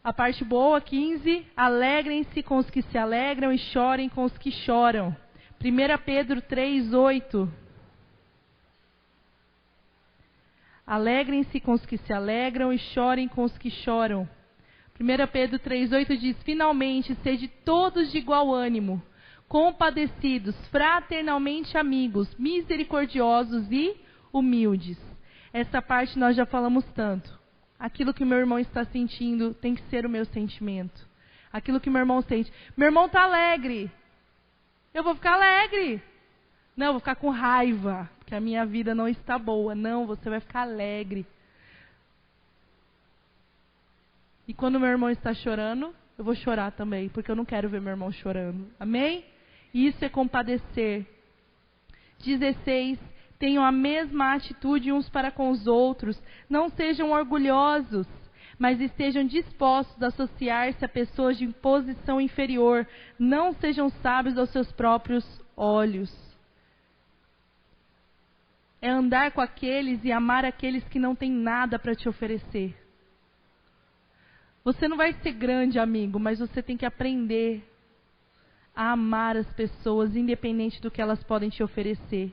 A parte boa, 15. Alegrem-se com os que se alegram e chorem com os que choram. 1 Pedro 3, 8. Alegrem-se com os que se alegram e chorem com os que choram. 1 Pedro 3,8 diz: finalmente, sede todos de igual ânimo, compadecidos, fraternalmente amigos, misericordiosos e humildes. Essa parte nós já falamos tanto. Aquilo que meu irmão está sentindo tem que ser o meu sentimento. Aquilo que meu irmão sente. Meu irmão está alegre. Eu vou ficar alegre. Não, eu vou ficar com raiva, porque a minha vida não está boa. Não, você vai ficar alegre. E quando meu irmão está chorando, eu vou chorar também, porque eu não quero ver meu irmão chorando. Amém? Isso é compadecer. 16. Tenham a mesma atitude uns para com os outros. Não sejam orgulhosos, mas estejam dispostos a associar-se a pessoas de posição inferior. Não sejam sábios aos seus próprios olhos. É andar com aqueles e amar aqueles que não têm nada para te oferecer. Você não vai ser grande, amigo, mas você tem que aprender a amar as pessoas, independente do que elas podem te oferecer.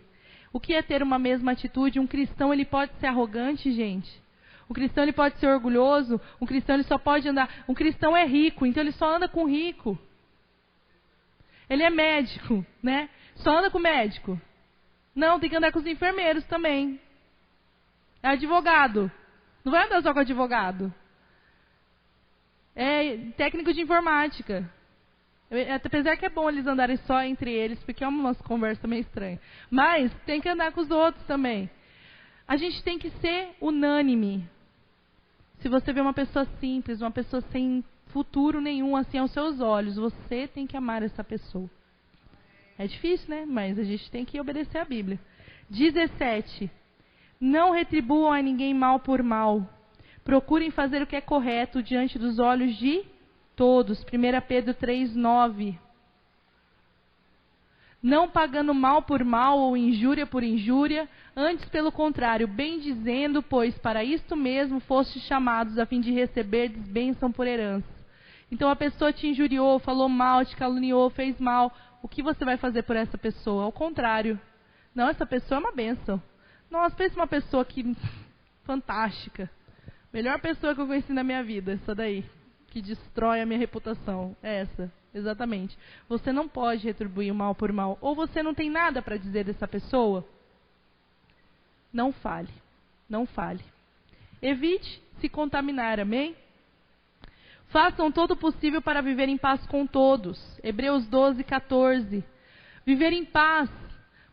O que é ter uma mesma atitude? Um cristão, ele pode ser arrogante, gente. Um cristão, ele pode ser orgulhoso. Um cristão, ele só pode andar... Um cristão é rico, então ele só anda com rico. Ele é médico, né? Só anda com médico. Não, tem que andar com os enfermeiros também. É advogado. Não vai andar só com advogado. É técnico de informática. Apesar que é bom eles andarem só entre eles, porque é uma conversa meio estranha. Mas tem que andar com os outros também. A gente tem que ser unânime. Se você vê uma pessoa simples, uma pessoa sem futuro nenhum assim aos seus olhos, você tem que amar essa pessoa. É difícil, né? Mas a gente tem que obedecer a Bíblia. 17. Não retribuam a ninguém mal por mal. Procurem fazer o que é correto diante dos olhos de todos. 1 Pedro 3, 9. Não pagando mal por mal ou injúria por injúria, antes pelo contrário, bem dizendo, pois para isto mesmo fostes chamados, a fim de receberdes bênção por herança. Então a pessoa te injuriou, falou mal, te caluniou, fez mal. O que você vai fazer por essa pessoa? Ao contrário. Não, essa pessoa é uma bênção. Nossa, pensa uma pessoa que fantástica. Melhor pessoa que eu conheci na minha vida, essa daí, que destrói a minha reputação. É essa, exatamente. Você não pode retribuir o mal por mal. Ou você não tem nada para dizer dessa pessoa, não fale. Não fale. Evite se contaminar, amém? Façam todo o possível para viver em paz com todos. Hebreus 12, 14. Viver em paz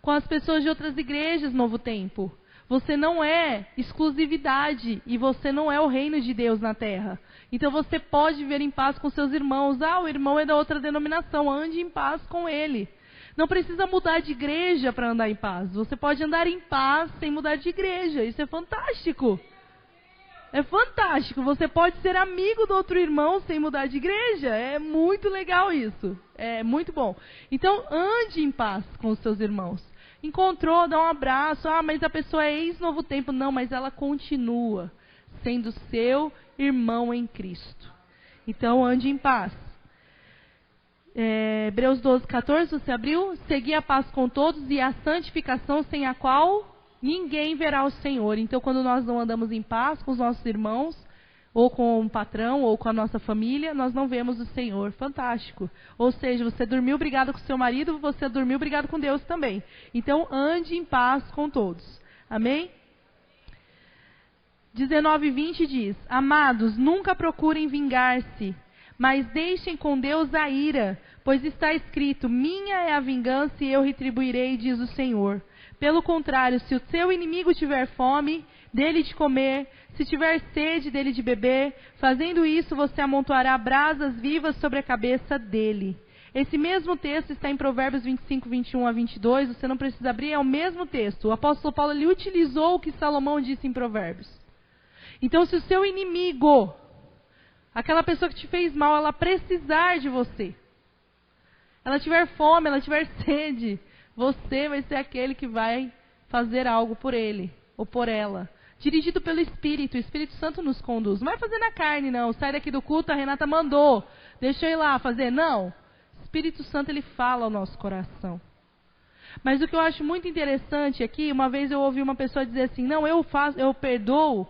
com as pessoas de outras igrejas, Novo Tempo. Você não é exclusividade e você não é o reino de Deus na terra. Então você pode viver em paz com seus irmãos. Ah, o irmão é da outra denominação, ande em paz com ele. Não precisa mudar de igreja para andar em paz. Você pode andar em paz sem mudar de igreja. Isso é fantástico. É fantástico. Você pode ser amigo do outro irmão sem mudar de igreja. É muito legal isso. É muito bom. Então, ande em paz com os seus irmãos. Encontrou, dá um abraço. Ah, mas a pessoa é ex-Novo Tempo. Não, mas ela continua sendo seu irmão em Cristo. Então, ande em paz. Hebreus 12, 14, você abriu? Segui a paz com todos e a santificação, sem a qual ninguém verá o Senhor. Então, quando nós não andamos em paz com os nossos irmãos, ou com o patrão, ou com a nossa família, nós não vemos o Senhor. Fantástico. Ou seja, você dormiu brigado com seu marido, você dormiu brigado com Deus também. Então, ande em paz com todos. Amém? 19 e 20 diz: Amados, nunca procurem vingar-se, mas deixem com Deus a ira, pois está escrito: minha é a vingança e eu retribuirei, diz o Senhor. Pelo contrário, se o seu inimigo tiver fome, dele de comer, se tiver sede, dele de beber, fazendo isso você amontoará brasas vivas sobre a cabeça dele. Esse mesmo texto está em Provérbios 25, 21 a 22, você não precisa abrir, é o mesmo texto. O apóstolo Paulo ele utilizou o que Salomão disse em Provérbios. Então, se o seu inimigo, aquela pessoa que te fez mal, ela precisar de você, ela tiver fome, ela tiver sede, você vai ser aquele que vai fazer algo por ele ou por ela. Dirigido pelo Espírito, o Espírito Santo nos conduz. Não vai fazer na carne, não. Sai daqui do culto, a Renata mandou. Deixa eu ir lá fazer. Não. O Espírito Santo, ele fala ao nosso coração. Mas o que eu acho muito interessante aqui, uma vez eu ouvi uma pessoa dizer assim: não, eu perdoo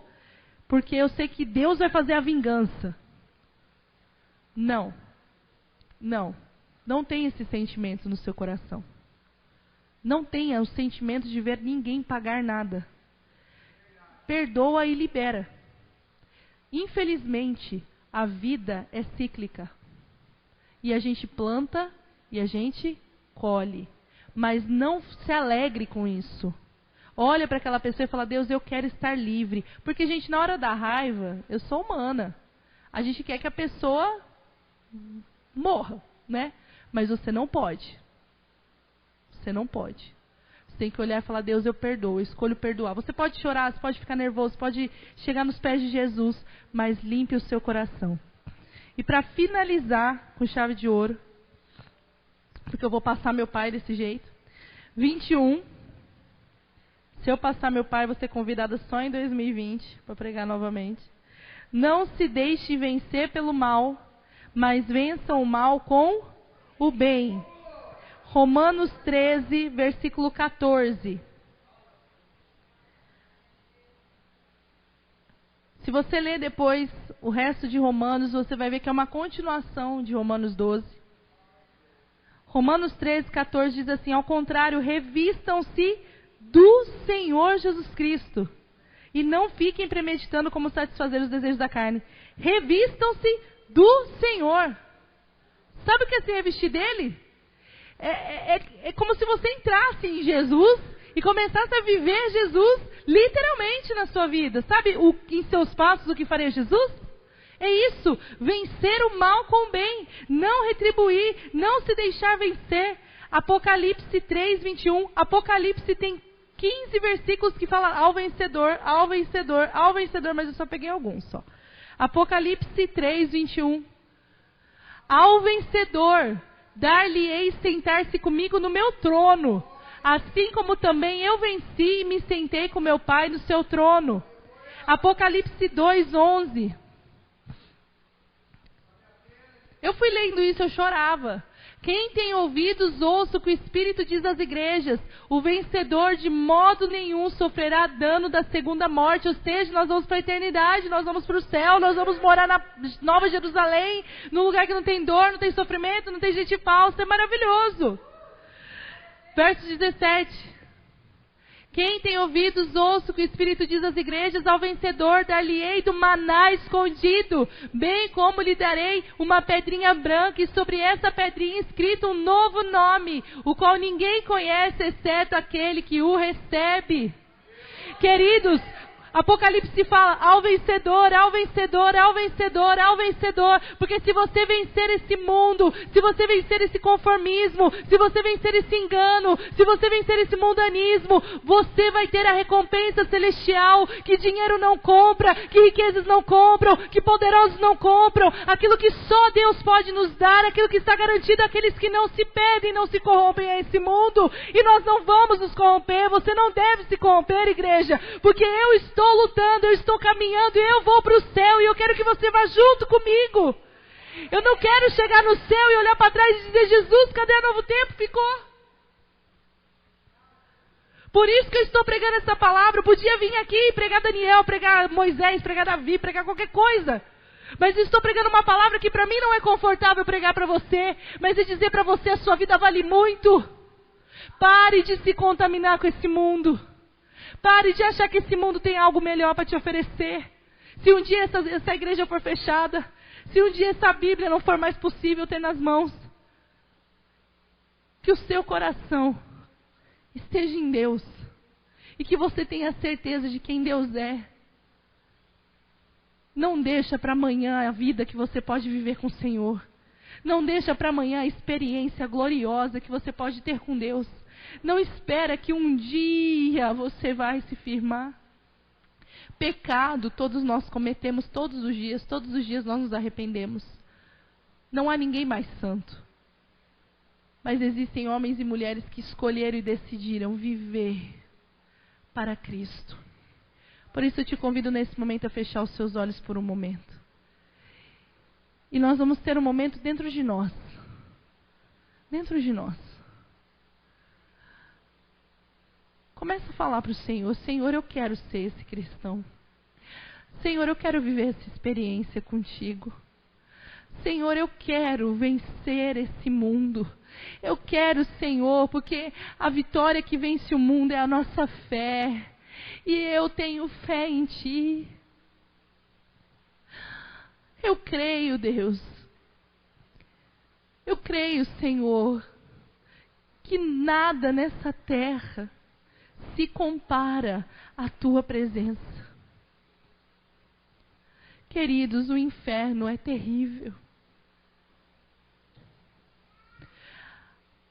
porque eu sei que Deus vai fazer a vingança. Não. Não. Não tenha esse sentimento no seu coração. Não tenha o sentimento de ver ninguém pagar nada. Perdoa e libera. Infelizmente, a vida é cíclica. E a gente planta e a gente colhe. Mas não se alegre com isso. Olha para aquela pessoa e fala: Deus, eu quero estar livre. Porque, gente, na hora da raiva, eu sou humana. A gente quer que a pessoa morra, né? Mas você não pode. Você não pode. Você tem que olhar e falar: Deus, eu perdoo, eu escolho perdoar. Você pode chorar, você pode ficar nervoso, pode chegar nos pés de Jesus, mas limpe o seu coração. E para finalizar com chave de ouro, porque eu vou passar meu pai desse jeito, 21. Se eu passar meu pai, vou ser convidada só em 2020 para pregar novamente. Não se deixe vencer pelo mal, mas vençam o mal com o bem. Romanos 13, versículo 14. Se você ler depois o resto de Romanos, você vai ver que é uma continuação de Romanos 12. Romanos 13, 14 diz assim: ao contrário, revistam-se do Senhor Jesus Cristo e não fiquem premeditando como satisfazer os desejos da carne. Revistam-se do Senhor. Sabe o que é se revestir dele? É como se você entrasse em Jesus e começasse a viver Jesus literalmente na sua vida. Sabe em seus passos o que faria Jesus? É isso, vencer o mal com o bem, não retribuir, não se deixar vencer. Apocalipse 3, 21, Apocalipse tem 15 versículos que falam ao vencedor, ao vencedor, ao vencedor, mas eu só peguei alguns só. Apocalipse 3, 21. Ao vencedor, dar-lhe-ei sentar-se comigo no meu trono, assim como também eu venci e me sentei com meu Pai no seu trono. Apocalipse 2, 11. Eu fui lendo isso, eu chorava. Quem tem ouvidos, ouça o que o Espírito diz às igrejas. O vencedor de modo nenhum sofrerá dano da segunda morte. Ou seja, nós vamos para a eternidade, nós vamos para o céu, nós vamos morar na Nova Jerusalém, num lugar que não tem dor, não tem sofrimento, não tem gente falsa. É maravilhoso. Verso 17. Quem tem ouvidos, ouça o que o Espírito diz às igrejas. Ao vencedor dar-lhe-ei do maná escondido, bem como lhe darei uma pedrinha branca, e sobre essa pedrinha escrito um novo nome, o qual ninguém conhece, exceto aquele que o recebe. Queridos, Apocalipse fala, ao vencedor, ao vencedor, ao vencedor, ao vencedor. Porque se você vencer esse mundo, se você vencer esse conformismo, se você vencer esse engano, se você vencer esse mundanismo, você vai ter a recompensa celestial que dinheiro não compra, que riquezas não compram, que poderosos não compram. Aquilo que só Deus pode nos dar, aquilo que está garantido àqueles que não se perdem, não se corrompem a esse mundo. E nós não vamos nos corromper, você não deve se corromper, igreja, porque eu estou lutando, eu estou caminhando e eu vou para o céu e eu quero que você vá junto comigo. Eu não quero chegar no céu e olhar para trás e dizer, Jesus, cadê a Novo Tempo? Ficou. Por isso que eu estou pregando essa palavra. Eu podia vir aqui e pregar Daniel, pregar Moisés, pregar Davi, pregar qualquer coisa. Mas eu estou pregando uma palavra que para mim não é confortável pregar para você, mas é dizer para você, a sua vida vale muito. Pare de se contaminar com esse mundo. Pare de achar que esse mundo tem algo melhor para te oferecer. Se um dia essa igreja for fechada, se um dia essa Bíblia não for mais possível ter nas mãos, que o seu coração esteja em Deus e que você tenha certeza de quem Deus é. Não deixa para amanhã a vida que você pode viver com o Senhor. Não deixa para amanhã a experiência gloriosa que você pode ter com Deus. Não espera que um dia você vai se firmar. Pecado todos nós cometemos todos os dias nós nos arrependemos. Não há ninguém mais santo. Mas existem homens e mulheres que escolheram e decidiram viver para Cristo. Por isso eu te convido nesse momento a fechar os seus olhos por um momento. E nós vamos ter um momento dentro de nós. Dentro de nós. Começa a falar para o Senhor, Senhor, eu quero ser esse cristão. Senhor, eu quero viver essa experiência contigo. Senhor, eu quero vencer esse mundo. Eu quero, Senhor, porque a vitória que vence o mundo é a nossa fé. E eu tenho fé em Ti. Eu creio, Deus. Eu creio, Senhor, que nada nessa terra se compara à Tua presença. Queridos, o inferno é terrível.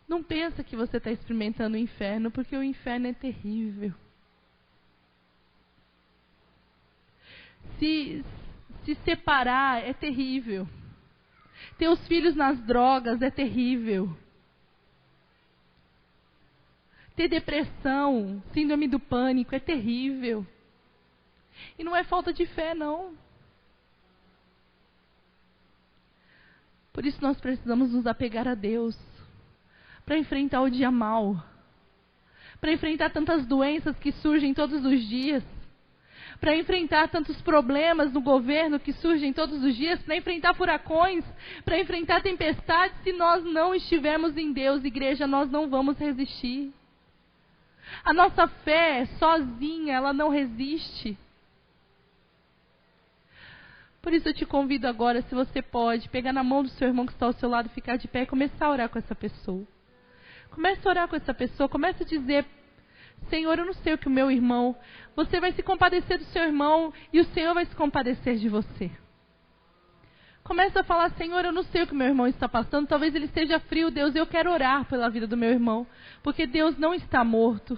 Não pensa que você está experimentando o inferno, porque o inferno é terrível. Se separar é terrível. Ter os filhos nas drogas é terrível. Ter depressão, síndrome do pânico é terrível. E não é falta de fé, não. Por isso nós precisamos nos apegar a Deus. Para enfrentar o dia mau. Para enfrentar tantas doenças que surgem todos os dias. Para enfrentar tantos problemas no governo que surgem todos os dias. Para enfrentar furacões. Para enfrentar tempestades. Se nós não estivermos em Deus, igreja, nós não vamos resistir. A nossa fé sozinha, ela não resiste. Por isso eu te convido agora, se você pode, pegar na mão do seu irmão que está ao seu lado, ficar de pé e começar a orar com essa pessoa. Comece a orar com essa pessoa, comece a dizer, Senhor, eu não sei o que o meu irmão... Você vai se compadecer do seu irmão e o Senhor vai se compadecer de você. Comece a falar, Senhor, eu não sei o que o meu irmão está passando, talvez ele esteja frio, Deus, eu quero orar pela vida do meu irmão, porque Deus não está morto,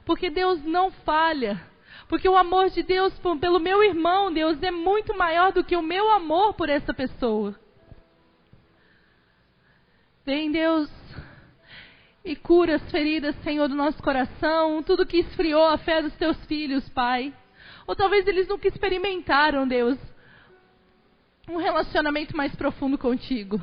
porque Deus não falha, porque o amor de Deus pelo meu irmão, Deus, é muito maior do que o meu amor por essa pessoa. Vem, Deus, e cura as feridas, Senhor, do nosso coração, tudo que esfriou a fé dos teus filhos, Pai. Ou talvez eles nunca experimentaram, Deus, um relacionamento mais profundo contigo.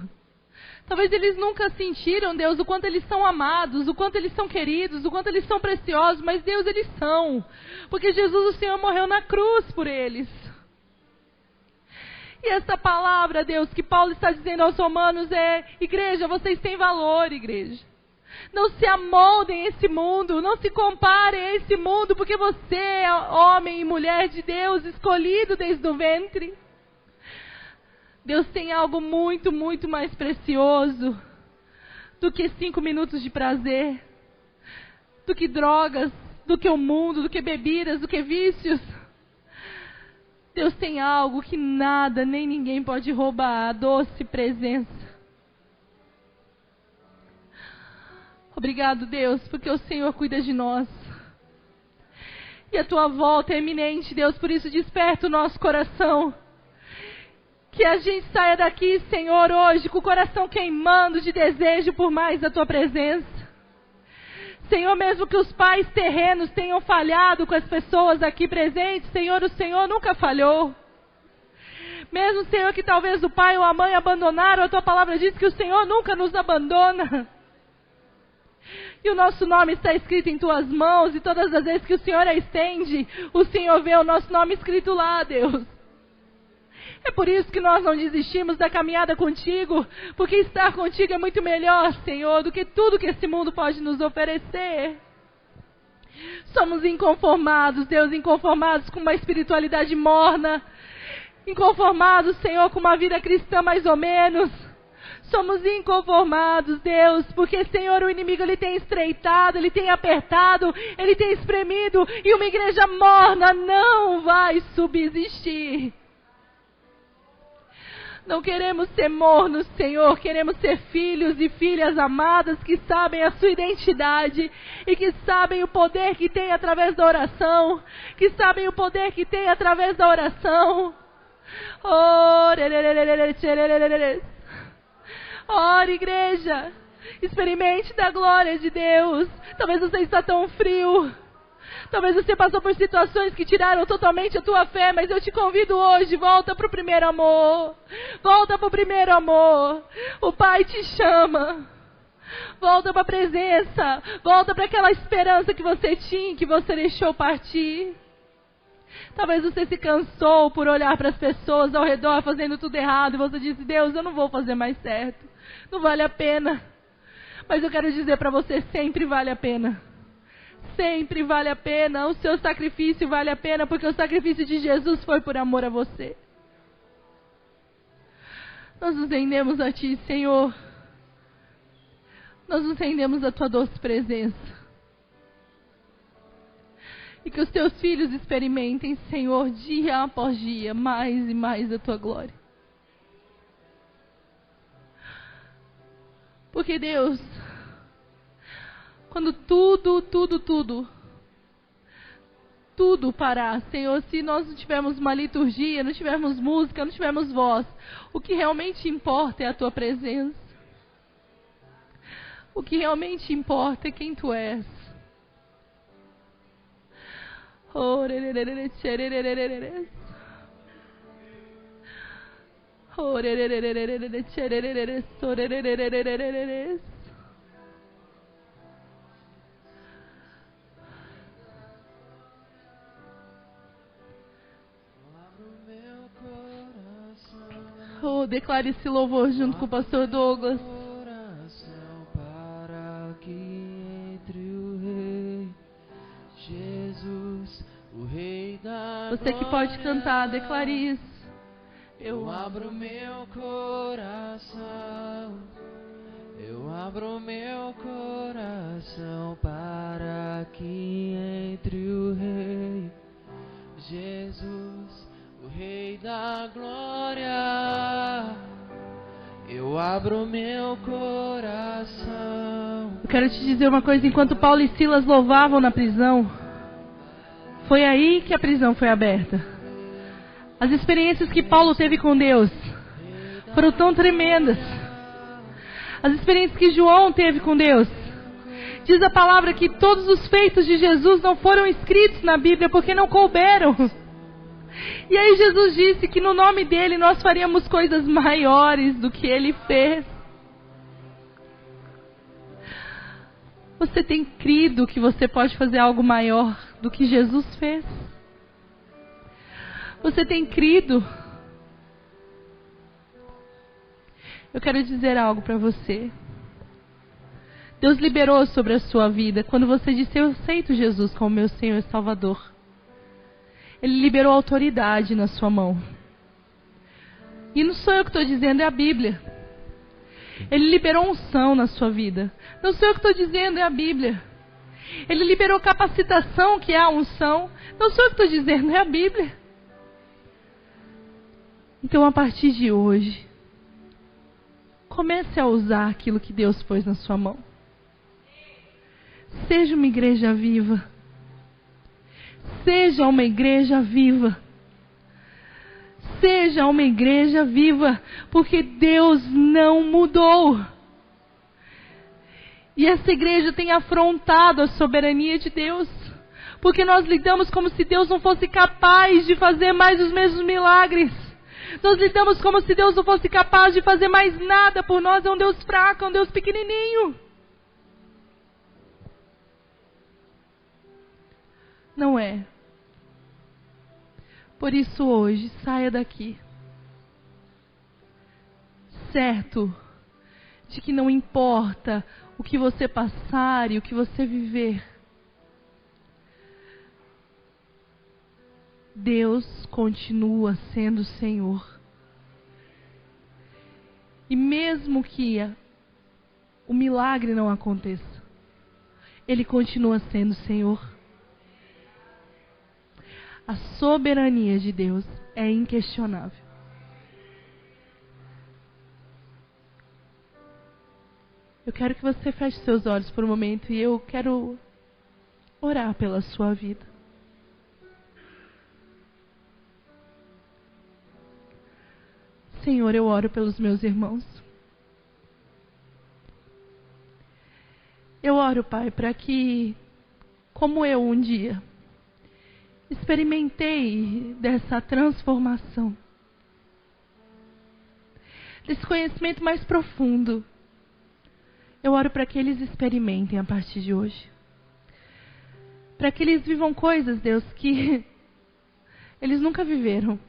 Talvez eles nunca sentiram, Deus, o quanto eles são amados, o quanto eles são queridos, o quanto eles são preciosos, mas Deus, eles são. Porque Jesus, o Senhor, morreu na cruz por eles. E essa palavra, Deus, que Paulo está dizendo aos romanos é, igreja, vocês têm valor, igreja. Não se amoldem a esse mundo, não se comparem a esse mundo, porque você é homem e mulher de Deus, escolhido desde o ventre. Deus tem algo muito, muito mais precioso do que 5 minutos de prazer, do que drogas, do que o mundo, do que bebidas, do que vícios. Deus, tem algo que nada nem ninguém pode roubar, a doce presença. Obrigado, Deus, porque o Senhor cuida de nós. E a tua volta é iminente, Deus, por isso desperta o nosso coração. Que a gente saia daqui, Senhor, hoje com o coração queimando de desejo por mais da tua presença. Senhor, mesmo que os pais terrenos tenham falhado com as pessoas aqui presentes, Senhor, o Senhor nunca falhou. Mesmo, Senhor, que talvez o pai ou a mãe abandonaram, a tua palavra diz que o Senhor nunca nos abandona. E o nosso nome está escrito em tuas mãos, e todas as vezes que o Senhor a estende, o Senhor vê o nosso nome escrito lá, Deus. É por isso que nós não desistimos da caminhada contigo, porque estar contigo é muito melhor, Senhor, do que tudo que esse mundo pode nos oferecer. Somos inconformados, Deus, inconformados com uma espiritualidade morna, inconformados, Senhor, com uma vida cristã mais ou menos. Somos inconformados, Deus, porque, Senhor, o inimigo ele tem estreitado, ele tem apertado, ele tem espremido, e uma igreja morna não vai subsistir. Não queremos ser mornos, Senhor, queremos ser filhos e filhas amadas que sabem a sua identidade e que sabem o poder que tem através da oração, que sabem o poder que tem através da oração. Ora, igreja, experimente da glória de Deus. Talvez você está tão frio. Talvez você passou por situações que tiraram totalmente a tua fé, mas eu te convido hoje, volta para o primeiro amor. Volta para o primeiro amor. O Pai te chama. Volta para a presença. Volta para aquela esperança que você tinha, que você deixou partir. Talvez você se cansou por olhar para as pessoas ao redor fazendo tudo errado e você disse, Deus, eu não vou fazer mais certo. Não vale a pena. Mas eu quero dizer para você, sempre vale a pena. Sempre vale a pena, o seu sacrifício vale a pena, porque o sacrifício de Jesus foi por amor a você. Nós nos rendemos a Ti, Senhor. Nós nos rendemos à Tua doce presença. E que os Teus filhos experimentem, Senhor, dia após dia, mais e mais a Tua glória. Porque, Deus, quando tudo parar, Senhor, se nós não tivermos uma liturgia, não tivermos música, não tivermos voz, o que realmente importa é a Tua presença. O que realmente importa é quem Tu és. Oh, declare esse louvor junto com o pastor Douglas. Para que entre o Rei Jesus, o Rei da Você que pode cantar, declare isso. Eu abro meu coração, eu abro meu coração para que entre o Rei Jesus, o Rei da glória. Eu abro meu coração. Eu quero te dizer uma coisa, enquanto Paulo e Silas louvavam na prisão, foi aí que a prisão foi aberta. As experiências que Paulo teve com Deus foram tão tremendas. As experiências que João teve com Deus. Diz a palavra que todos os feitos de Jesus não foram escritos na Bíblia porque não couberam. E aí Jesus disse que no nome dele nós faríamos coisas maiores do que ele fez. Você tem crido que você pode fazer algo maior do que Jesus fez? Você tem crido? Eu quero dizer algo para você. Deus liberou sobre a sua vida quando você disse, eu aceito Jesus como meu Senhor e Salvador. Ele liberou autoridade na sua mão. E não sou eu que estou dizendo, é a Bíblia. Ele liberou unção na sua vida. Não sou eu que estou dizendo, é a Bíblia. Ele liberou capacitação, que é a unção. Não sou eu que estou dizendo, é a Bíblia. Então, a partir de hoje, comece a usar aquilo que Deus pôs na sua mão. Seja uma igreja viva. Seja uma igreja viva. Seja uma igreja viva, porque Deus não mudou. E essa igreja tem afrontado a soberania de Deus, porque nós lidamos como se Deus não fosse capaz de fazer mais os mesmos milagres. Nós lidamos como se Deus não fosse capaz de fazer mais nada por nós. É um Deus fraco, é um Deus pequenininho. Não é. Por isso hoje, saia daqui certo de que não importa o que você passar e o que você viver, Deus continua sendo Senhor. E mesmo que o milagre não aconteça, Ele continua sendo Senhor. A soberania de Deus é inquestionável. Eu quero que você feche seus olhos por um momento e eu quero orar pela sua vida. Senhor, eu oro pelos meus irmãos. Eu oro, Pai, para que, como eu um dia, experimentei dessa transformação, desse conhecimento mais profundo. Eu oro para que eles experimentem a partir de hoje. Para que eles vivam coisas, Deus, que eles nunca viveram.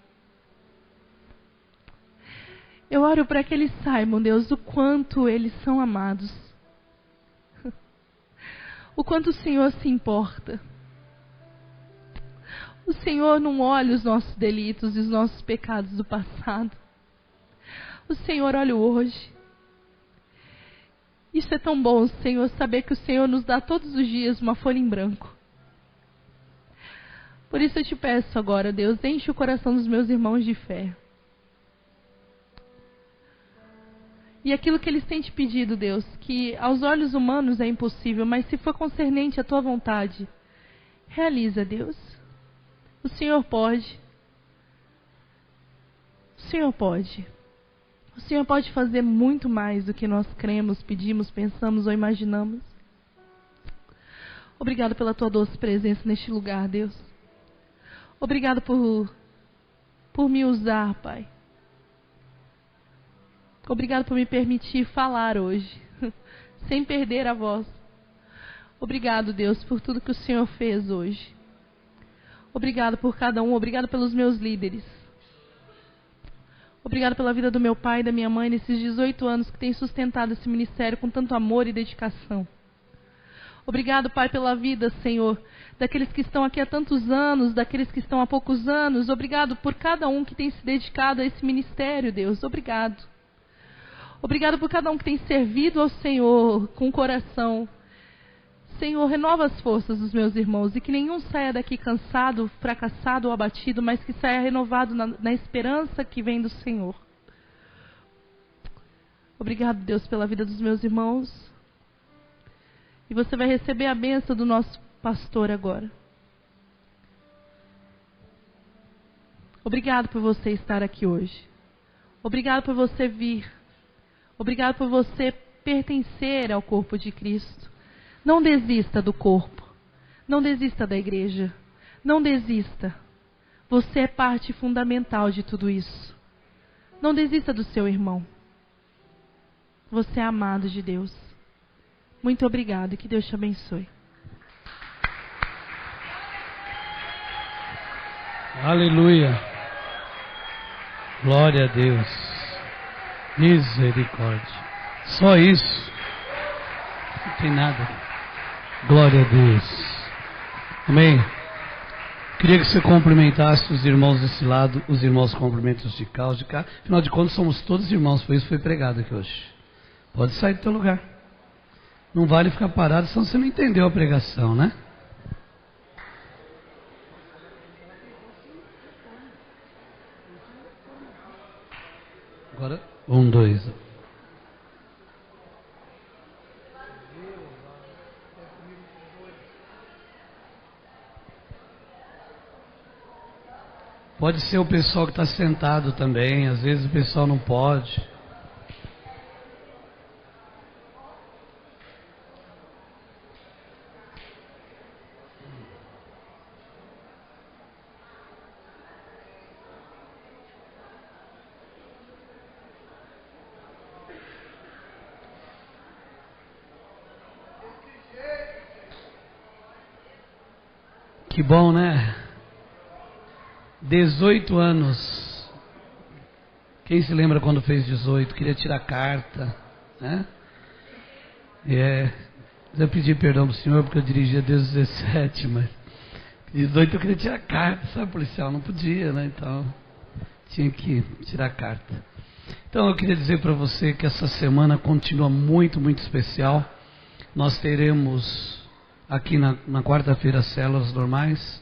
Eu oro para que eles saibam, Deus, o quanto eles são amados. O quanto o Senhor se importa. O Senhor não olha os nossos delitos e os nossos pecados do passado. O Senhor olha o hoje. Isso é tão bom, Senhor, saber que o Senhor nos dá todos os dias uma folha em branco. Por isso eu te peço agora, Deus, enche o coração dos meus irmãos de fé. E aquilo que eles têm te pedido, Deus, que aos olhos humanos é impossível, mas se for concernente à tua vontade, realiza, Deus. O Senhor pode. O Senhor pode. O Senhor pode fazer muito mais do que nós cremos, pedimos, pensamos ou imaginamos. Obrigado pela tua doce presença neste lugar, Deus. Obrigado por me usar, Pai. Obrigado por me permitir falar hoje, sem perder a voz. Obrigado, Deus, por tudo que o Senhor fez hoje. Obrigado por cada um, obrigado pelos meus líderes. Obrigado pela vida do meu pai e da minha mãe nesses 18 anos que tem sustentado esse ministério com tanto amor e dedicação. Obrigado, Pai, pela vida, Senhor, daqueles que estão aqui há tantos anos, daqueles que estão há poucos anos. Obrigado por cada um que tem se dedicado a esse ministério, Deus. Obrigado. Obrigado por cada um que tem servido ao Senhor com o coração. Senhor, renova as forças dos meus irmãos e que nenhum saia daqui cansado, fracassado ou abatido, mas que saia renovado na esperança que vem do Senhor. Obrigado, Deus, pela vida dos meus irmãos. E você vai receber a bênção do nosso pastor agora. Obrigado por você estar aqui hoje. Obrigado por você vir. Obrigado por você pertencer ao corpo de Cristo. Não desista do corpo. Não desista da igreja. Não desista. Você é parte fundamental de tudo isso. Não desista do seu irmão. Você é amado de Deus. Muito obrigado e que Deus te abençoe. Aleluia. Glória a Deus. Misericórdia. Só isso. Não tem nada. Glória a Deus. Amém. Queria que você cumprimentasse os irmãos desse lado, os irmãos cumprimentam os de cá, os de cá. Afinal de contas, somos todos irmãos, por isso foi pregado aqui hoje. Pode sair do teu lugar. Não vale ficar parado, senão você não entendeu a pregação, né? Um, dois. Pode ser o pessoal que está sentado também, às vezes o pessoal não pode. Que bom, né? 18 anos. Quem se lembra quando fez 18? Queria tirar carta, né? Eu pedi perdão pro senhor porque eu dirigia desde 17, mas 18 eu queria tirar carta, sabe, policial? Não podia, né? Então tinha que tirar carta. Então eu queria dizer para você que essa semana continua muito, muito especial. Nós teremos aqui na quarta-feira células normais.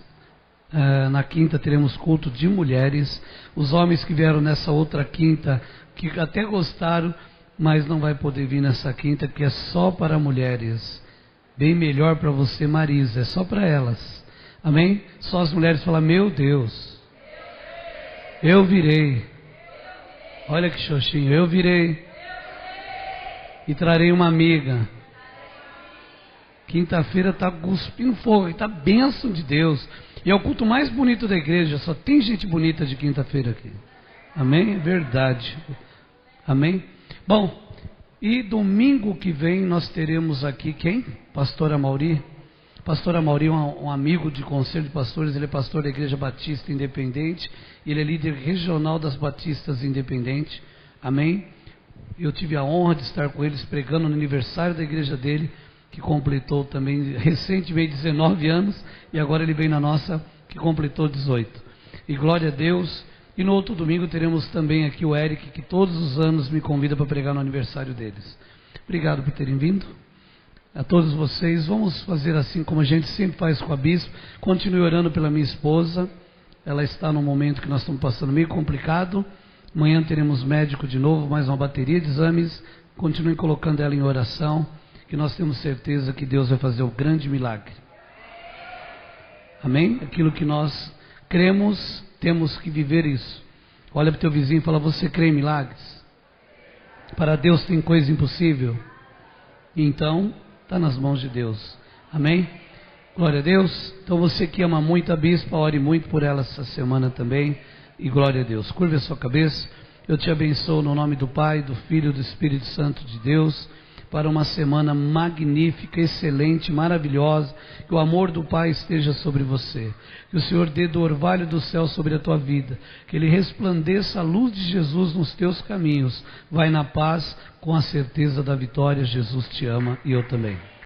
Na quinta teremos culto de mulheres. Os homens que vieram nessa outra quinta, que até gostaram, mas não vai poder vir nessa quinta, que é só para mulheres. Bem melhor para você, Marisa, é só para elas. Amém? Só as mulheres falam: meu Deus, eu virei. Olha que xoxinho, eu virei. E trarei uma amiga. Quinta-feira está cuspindo fogo, está bênção de Deus. E é o culto mais bonito da igreja, só tem gente bonita de quinta-feira aqui. Amém? É verdade. Amém? Bom, e domingo que vem nós teremos aqui quem? Pastor Amauri. Pastor Amauri é um amigo de conselho de pastores, ele é pastor da Igreja Batista Independente, ele é líder regional das Batistas Independente. Amém? Eu tive a honra de estar com eles pregando no aniversário da igreja dele, que completou também recentemente 19 anos, e agora ele vem na nossa, que completou 18. E glória a Deus. E no outro domingo teremos também aqui o Eric, que todos os anos me convida para pregar no aniversário deles. Obrigado por terem vindo. A todos vocês, vamos fazer assim como a gente sempre faz com a bispo. Continue orando pela minha esposa. Ela está num momento que nós estamos passando meio complicado. Amanhã teremos médico de novo, mais uma bateria de exames. Continue colocando ela em oração, que nós temos certeza que Deus vai fazer o grande milagre. Amém? Aquilo que nós cremos, temos que viver isso. Olha para o teu vizinho e fala: você crê em milagres? Para Deus tem coisa impossível? Então, está nas mãos de Deus. Amém? Glória a Deus. Então você que ama muito a bispa, ore muito por ela essa semana também. E glória a Deus. Curva a sua cabeça. Eu te abençoo no nome do Pai, do Filho e do Espírito Santo de Deus, para uma semana magnífica, excelente, maravilhosa. Que o amor do Pai esteja sobre você. Que o Senhor dê do orvalho do céu sobre a tua vida. Que Ele resplandeça a luz de Jesus nos teus caminhos. Vai na paz, com a certeza da vitória. Jesus te ama e eu também.